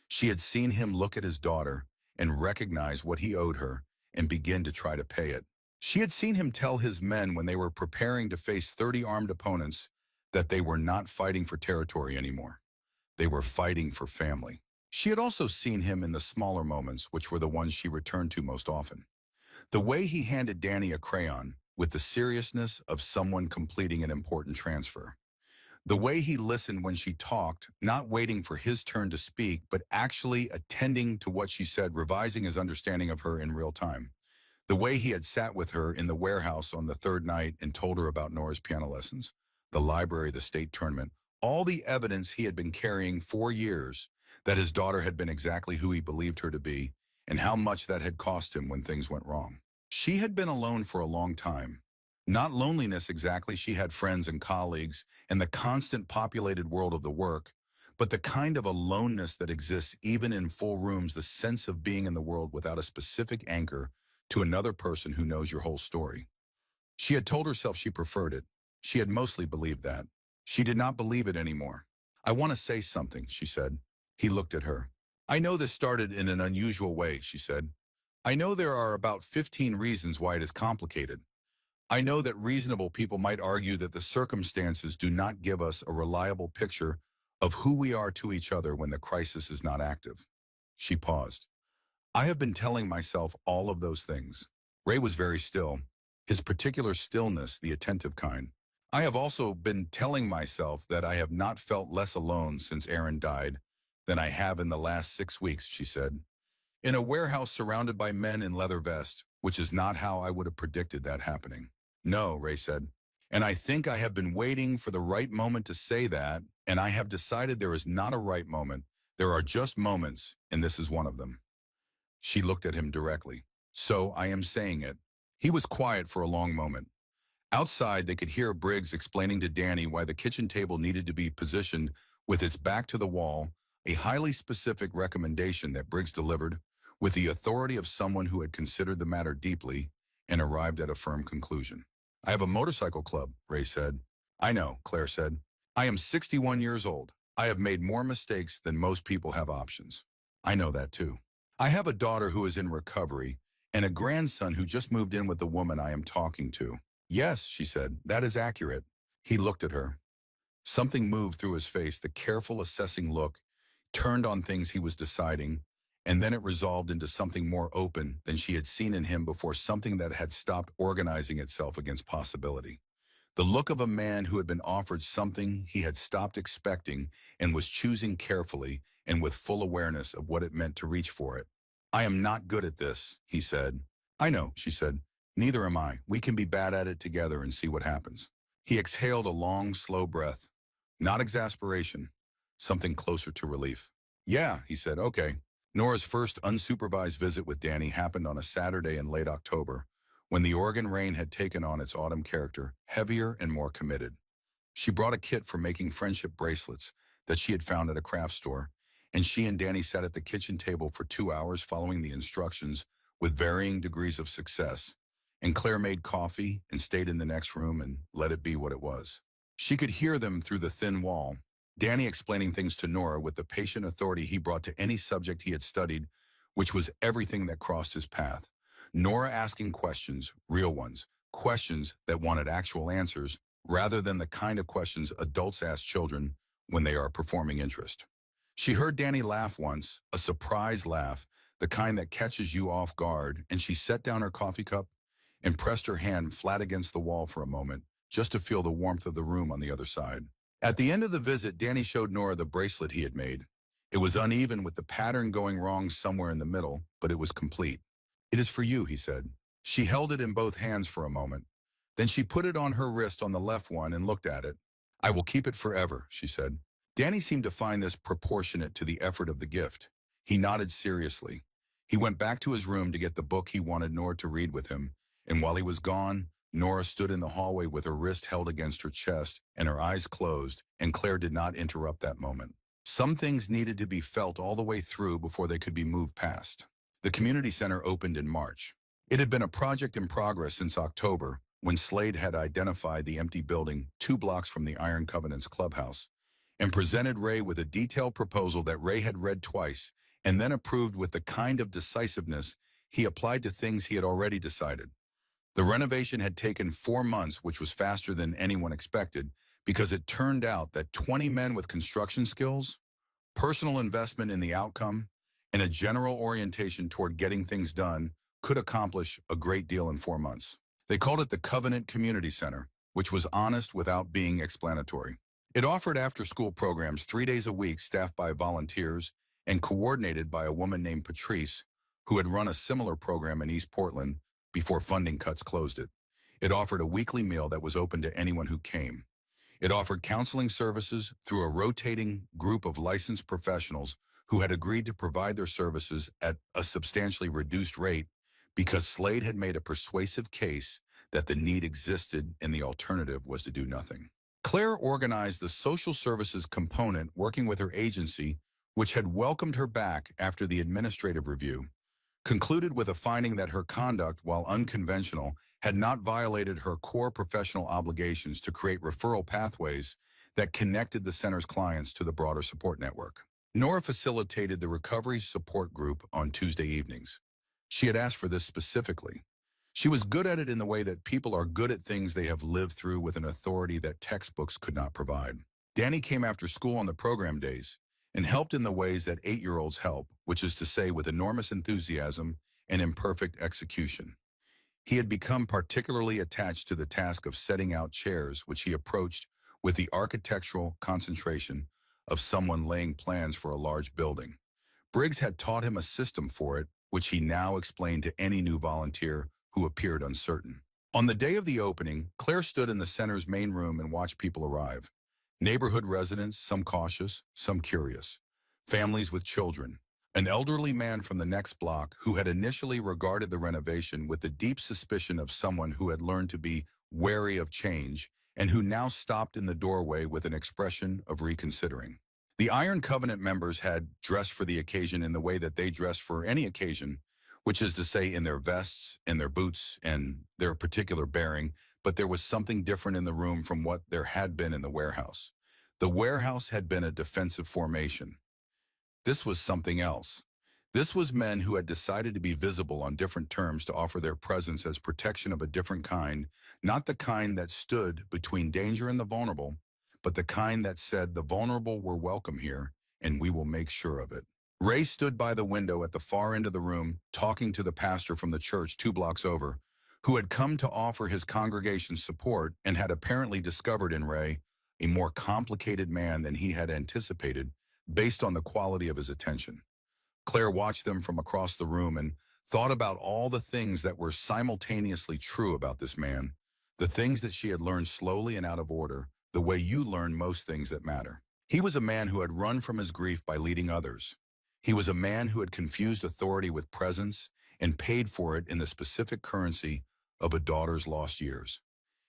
She had seen him look at his daughter and recognize what he owed her and begin to try to pay it. She had seen him tell his men when they were preparing to face 30 armed opponents that they were not fighting for territory anymore. They were fighting for family. She had also seen him in the smaller moments, which were the ones she returned to most often. The way he handed Danny a crayon with the seriousness of someone completing an important transfer. The way he listened when she talked, not waiting for his turn to speak, but actually attending to what she said, revising his understanding of her in real time. The way he had sat with her in the warehouse on the third night and told her about Nora's piano lessons, the library, the state tournament, all the evidence he had been carrying for years that his daughter had been exactly who he believed her to be and how much that had cost him when things went wrong. She had been alone for a long time. Not loneliness exactly, she had friends and colleagues and the constant populated world of the work, but the kind of aloneness that exists even in full rooms, the sense of being in the world without a specific anchor to another person who knows your whole story. She had told herself she preferred it. She had mostly believed that. She did not believe it anymore. I want to say something, she said. He looked at her. I know this started in an unusual way, she said. I know there are about 15 reasons why it is complicated. I know that reasonable people might argue that the circumstances do not give us a reliable picture of who we are to each other when the crisis is not active. She paused. I have been telling myself all of those things. Ray was very still, his particular stillness, the attentive kind. I have also been telling myself that I have not felt less alone since Aaron died than I have in the last 6 weeks, she said. In a warehouse surrounded by men in leather vests, which is not how I would have predicted that happening. No, Ray said. And I think I have been waiting for the right moment to say that, and I have decided there is not a right moment. There are just moments, and this is one of them. She looked at him directly. So I am saying it. He was quiet for a long moment. Outside, they could hear Briggs explaining to Danny why the kitchen table needed to be positioned with its back to the wall, a highly specific recommendation that Briggs delivered with the authority of someone who had considered the matter deeply and arrived at a firm conclusion. I have a motorcycle club, Ray said. I know, Claire said. I am 61 years old. I have made more mistakes than most people have options. I know that too. I have a daughter who is in recovery and a grandson who just moved in with the woman I am talking to. Yes, she said, that is accurate. He looked at her. Something moved through his face, the careful assessing look, turned on things he was deciding, and then it resolved into something more open than she had seen in him before, something that had stopped organizing itself against possibility. The look of a man who had been offered something he had stopped expecting and was choosing carefully and with full awareness of what it meant to reach for it. I am not good at this, he said. I know, she said. Neither am I. We can be bad at it together and see what happens. He exhaled a long, slow breath. Not exasperation, something closer to relief. Yeah, he said, okay. Nora's first unsupervised visit with Danny happened on a Saturday in late October, when the Oregon rain had taken on its autumn character, heavier and more committed. She brought a kit for making friendship bracelets that she had found at a craft store, and she and Danny sat at the kitchen table for 2 hours following the instructions with varying degrees of success. And Claire made coffee and stayed in the next room and let it be what it was. She could hear them through the thin wall, Danny explaining things to Nora with the patient authority he brought to any subject he had studied, which was everything that crossed his path. Nora asking questions, real ones, questions that wanted actual answers, rather than the kind of questions adults ask children when they are performing interest. She heard Danny laugh once, a surprise laugh, the kind that catches you off guard, and she set down her coffee cup and pressed her hand flat against the wall for a moment, just to feel the warmth of the room on the other side. At the end of the visit, Danny showed Nora the bracelet he had made. It was uneven with the pattern going wrong somewhere in the middle, but it was complete. It is for you, he said. She held it in both hands for a moment. Then she put it on her wrist on the left one and looked at it. I will keep it forever, she said. Danny seemed to find this proportionate to the effort of the gift. He nodded seriously. He went back to his room to get the book he wanted Nora to read with him, and while he was gone, Nora stood in the hallway with her wrist held against her chest and her eyes closed, and Claire did not interrupt that moment. Some things needed to be felt all the way through before they could be moved past. The community center opened in March. It had been a project in progress since October, when Slade had identified the empty building 2 blocks from the Iron Covenant's clubhouse and presented Ray with a detailed proposal that Ray had read twice and then approved with the kind of decisiveness he applied to things he had already decided. The renovation had taken 4 months, which was faster than anyone expected, because it turned out that 20 men with construction skills, personal investment in the outcome, and a general orientation toward getting things done could accomplish a great deal in 4 months. They called it the Covenant Community Center, which was honest without being explanatory. It offered after-school programs 3 days a week staffed by volunteers and coordinated by a woman named Patrice, who had run a similar program in East Portland before funding cuts closed it. It offered a weekly meal that was open to anyone who came. It offered counseling services through a rotating group of licensed professionals who had agreed to provide their services at a substantially reduced rate because Slade had made a persuasive case that the need existed and the alternative was to do nothing. Claire organized the social services component working with her agency, which had welcomed her back after the administrative review, concluded with a finding that her conduct, while unconventional, had not violated her core professional obligations to create referral pathways that connected the center's clients to the broader support network. Nora facilitated the recovery support group on Tuesday evenings. She had asked for this specifically. She was good at it in the way that people are good at things they have lived through with an authority that textbooks could not provide. Danny came after school on the program days and helped in the ways that 8-year-olds help, which is to say with enormous enthusiasm and imperfect execution. He had become particularly attached to the task of setting out chairs, which he approached with the architectural concentration of someone laying plans for a large building. Briggs had taught him a system for it, which he now explained to any new volunteer who appeared uncertain. On the day of the opening, Claire stood in the center's main room and watched people arrive. Neighborhood residents, some cautious, some curious. Families with children. An elderly man from the next block who had initially regarded the renovation with the deep suspicion of someone who had learned to be wary of change and who now stopped in the doorway with an expression of reconsidering. The Iron Covenant members had dressed for the occasion in the way that they dressed for any occasion, which is to say in their vests, in their boots, and their particular bearing, but there was something different in the room from what there had been in the warehouse. The warehouse had been a defensive formation. This was something else. This was men who had decided to be visible on different terms to offer their presence as protection of a different kind, not the kind that stood between danger and the vulnerable, but the kind that said the vulnerable were welcome here, and we will make sure of it. Ray stood by the window at the far end of the room, talking to the pastor from the church 2 blocks over, who had come to offer his congregation support and had apparently discovered in Ray a more complicated man than he had anticipated based on the quality of his attention. Claire watched them from across the room and thought about all the things that were simultaneously true about this man, the things that she had learned slowly and out of order, the way you learn most things that matter. He was a man who had run from his grief by leading others. He was a man who had confused authority with presence and paid for it in the specific currency of a daughter's lost years.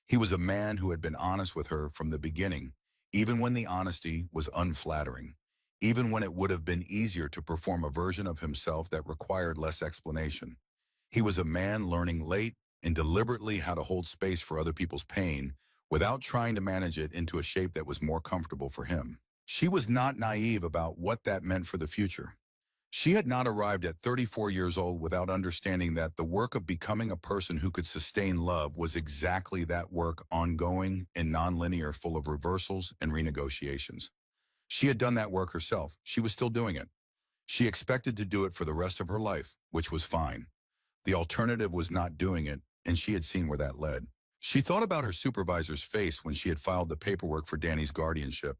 He was a man who had been honest with her from the beginning, even when the honesty was unflattering, even when it would have been easier to perform a version of himself that required less explanation. He was a man learning late and deliberately how to hold space for other people's pain without trying to manage it into a shape that was more comfortable for him. She was not naive about what that meant for the future. She had not arrived at 34 years old without understanding that the work of becoming a person who could sustain love was exactly that work, ongoing and nonlinear, full of reversals and renegotiations. She had done that work herself. She was still doing it. She expected to do it for the rest of her life, which was fine. The alternative was not doing it, and she had seen where that led. She thought about her supervisor's face when she had filed the paperwork for Danny's guardianship.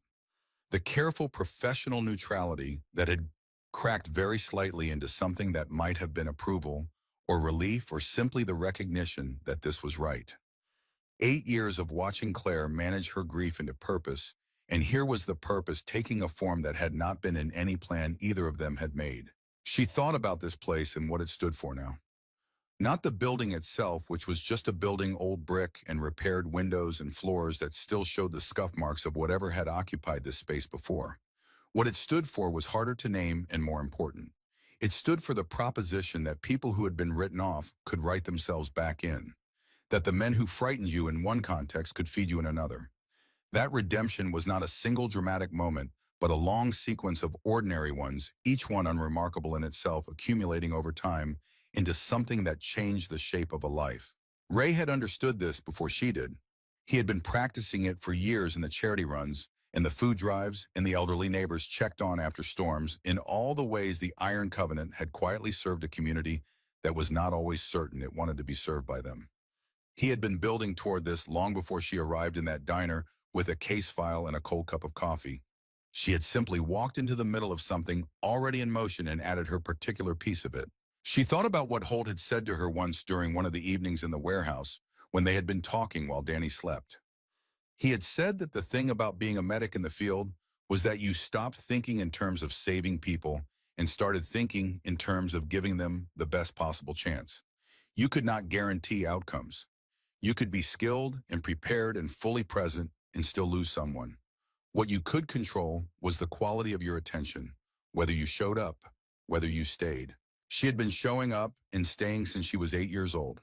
The careful professional neutrality that had cracked very slightly into something that might have been approval or relief or simply the recognition that this was right. 8 years of watching Claire manage her grief into purpose, and here was the purpose taking a form that had not been in any plan either of them had made. She thought about this place and what it stood for now. Not the building itself, which was just a building, old brick and repaired windows and floors that still showed the scuff marks of whatever had occupied this space before. What it stood for was harder to name and more important. It stood for the proposition that people who had been written off could write themselves back in, that the men who frightened you in one context could feed you in another. That redemption was not a single dramatic moment, but a long sequence of ordinary ones, each one unremarkable in itself, accumulating over time into something that changed the shape of a life. Ray had understood this before she did. He had been practicing it for years in the charity runs, in the food drives, and the elderly neighbors checked on after storms, in all the ways the Iron Covenant had quietly served a community that was not always certain it wanted to be served by them. He had been building toward this long before she arrived in that diner with a case file and a cold cup of coffee. She had simply walked into the middle of something already in motion and added her particular piece of it. She thought about what Holt had said to her once during one of the evenings in the warehouse when they had been talking while Danny slept. He had said that the thing about being a medic in the field was that you stopped thinking in terms of saving people and started thinking in terms of giving them the best possible chance. You could not guarantee outcomes. You could be skilled and prepared and fully present and still lose someone. What you could control was the quality of your attention, whether you showed up, whether you stayed. She had been showing up and staying since she was 8 years old.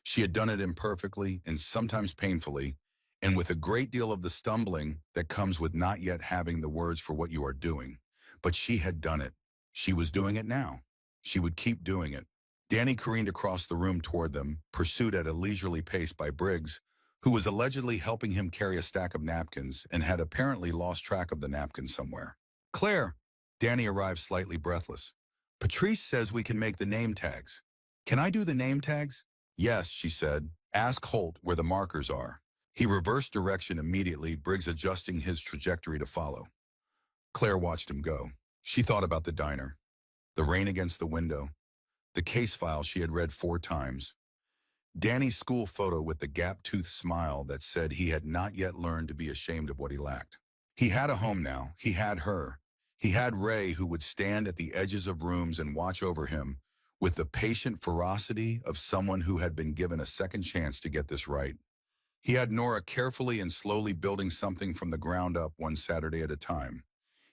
She had done it imperfectly and sometimes painfully, and with a great deal of the stumbling that comes with not yet having the words for what you are doing. But she had done it. She was doing it now. She would keep doing it. Danny careened across the room toward them, pursued at a leisurely pace by Briggs, who was allegedly helping him carry a stack of napkins and had apparently lost track of the napkins somewhere. "Claire," Danny arrived slightly breathless. "Patrice says we can make the name tags. Can I do the name tags?" "Yes," she said. "Ask Holt where the markers are." He reversed direction immediately, Briggs adjusting his trajectory to follow. Claire watched him go. She thought about the diner, the rain against the window, the case file she had read 4 times, Danny's school photo with the gap-toothed smile that said he had not yet learned to be ashamed of what he lacked. He had a home now. He had her. He had Ray, who would stand at the edges of rooms and watch over him with the patient ferocity of someone who had been given a second chance to get this right. He had Nora carefully and slowly building something from the ground up one Saturday at a time.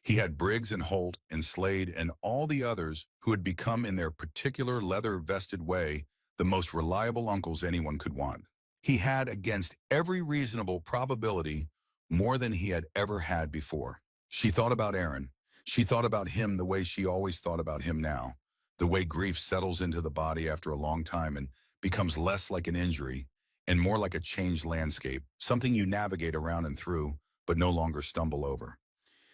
He had Briggs and Holt and Slade and all the others who had become in their particular leather-vested way the most reliable uncles anyone could want. He had, against every reasonable probability, more than he had ever had before. She thought about Aaron. She thought about him the way she always thought about him now, the way grief settles into the body after a long time and becomes less like an injury and more like a changed landscape, something you navigate around and through, but no longer stumble over.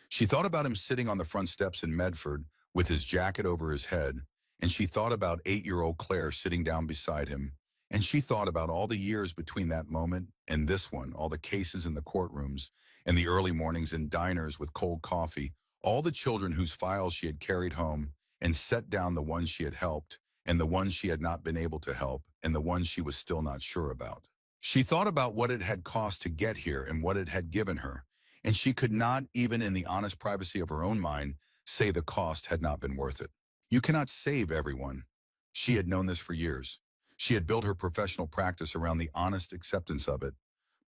She thought about him sitting on the front steps in Medford with his jacket over his head, and she thought about 8-year-old Claire sitting down beside him, and she thought about all the years between that moment and this one, all the cases in the courtrooms, and the early mornings in diners with cold coffee, all the children whose files she had carried home, and set down the ones she had helped, and the ones she had not been able to help, and the ones she was still not sure about. She thought about what it had cost to get here and what it had given her, and she could not, even in the honest privacy of her own mind, say the cost had not been worth it. You cannot save everyone. She had known this for years. She had built her professional practice around the honest acceptance of it.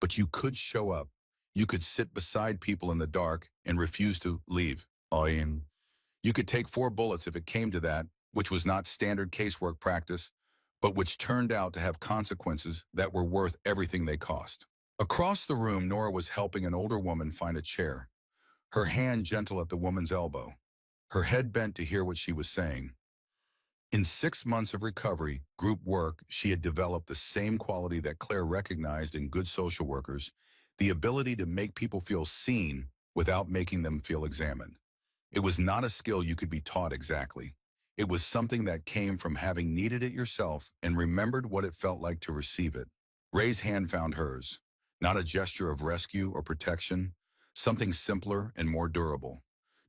But you could show up. You could sit beside people in the dark and refuse to leave. You could take 4 bullets if it came to that, which was not standard casework practice, but which turned out to have consequences that were worth everything they cost. Across the room, Nora was helping an older woman find a chair, her hand gentle at the woman's elbow, her head bent to hear what she was saying. In 6 months of recovery, group work, she had developed the same quality that Claire recognized in good social workers, the ability to make people feel seen without making them feel examined. It was not a skill you could be taught exactly. It was something that came from having needed it yourself and remembered what it felt like to receive it. Ray's hand found hers, not a gesture of rescue or protection, something simpler and more durable.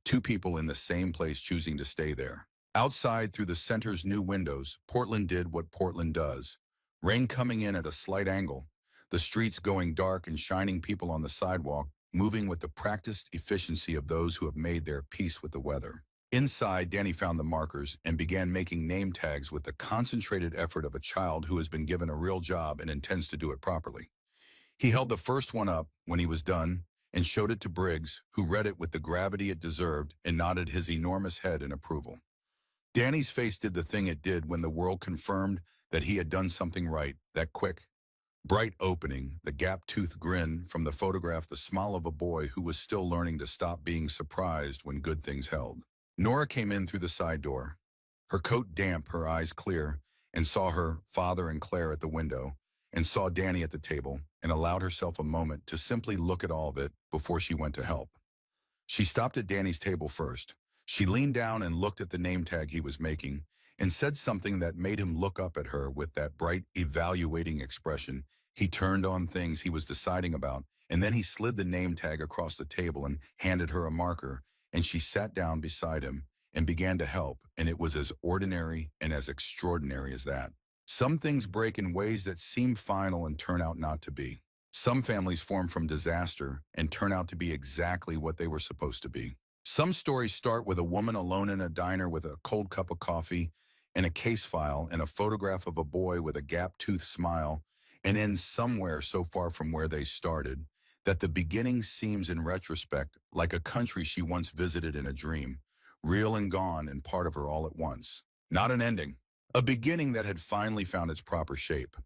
2 people in the same place choosing to stay there. Outside, through the center's new windows, Portland did what Portland does. Rain coming in at a slight angle, the streets going dark and shining people on the sidewalk, moving with the practiced efficiency of those who have made their peace with the weather. Inside, Danny found the markers and began making name tags with the concentrated effort of a child who has been given a real job and intends to do it properly. He held the first one up when he was done and showed it to Briggs, who read it with the gravity it deserved and nodded his enormous head in approval. Danny's face did the thing it did when the world confirmed that he had done something right, that quick, bright opening, the gap-toothed grin from the photograph, the smile of a boy who was still learning to stop being surprised when good things held. Nora came in through the side door, her coat damp, her eyes clear, and saw her father and Claire at the window, and saw Danny at the table, and allowed herself a moment to simply look at all of it before she went to help. She stopped at Danny's table first. She leaned down and looked at the name tag he was making and said something that made him look up at her with that bright, evaluating expression. He turned on things he was deciding about, and then he slid the name tag across the table and handed her a marker, and she sat down beside him and began to help, and it was as ordinary and as extraordinary as that. Some things break in ways that seem final and turn out not to be. Some families form from disaster and turn out to be exactly what they were supposed to be. Some stories start with a woman alone in a diner with a cold cup of coffee and a case file and a photograph of a boy with a gap-toothed smile, and end somewhere so far from where they started that the beginning seems in retrospect like a country she once visited in a dream, real and gone and part of her all at once. Not an ending. A beginning that had finally found its proper shape.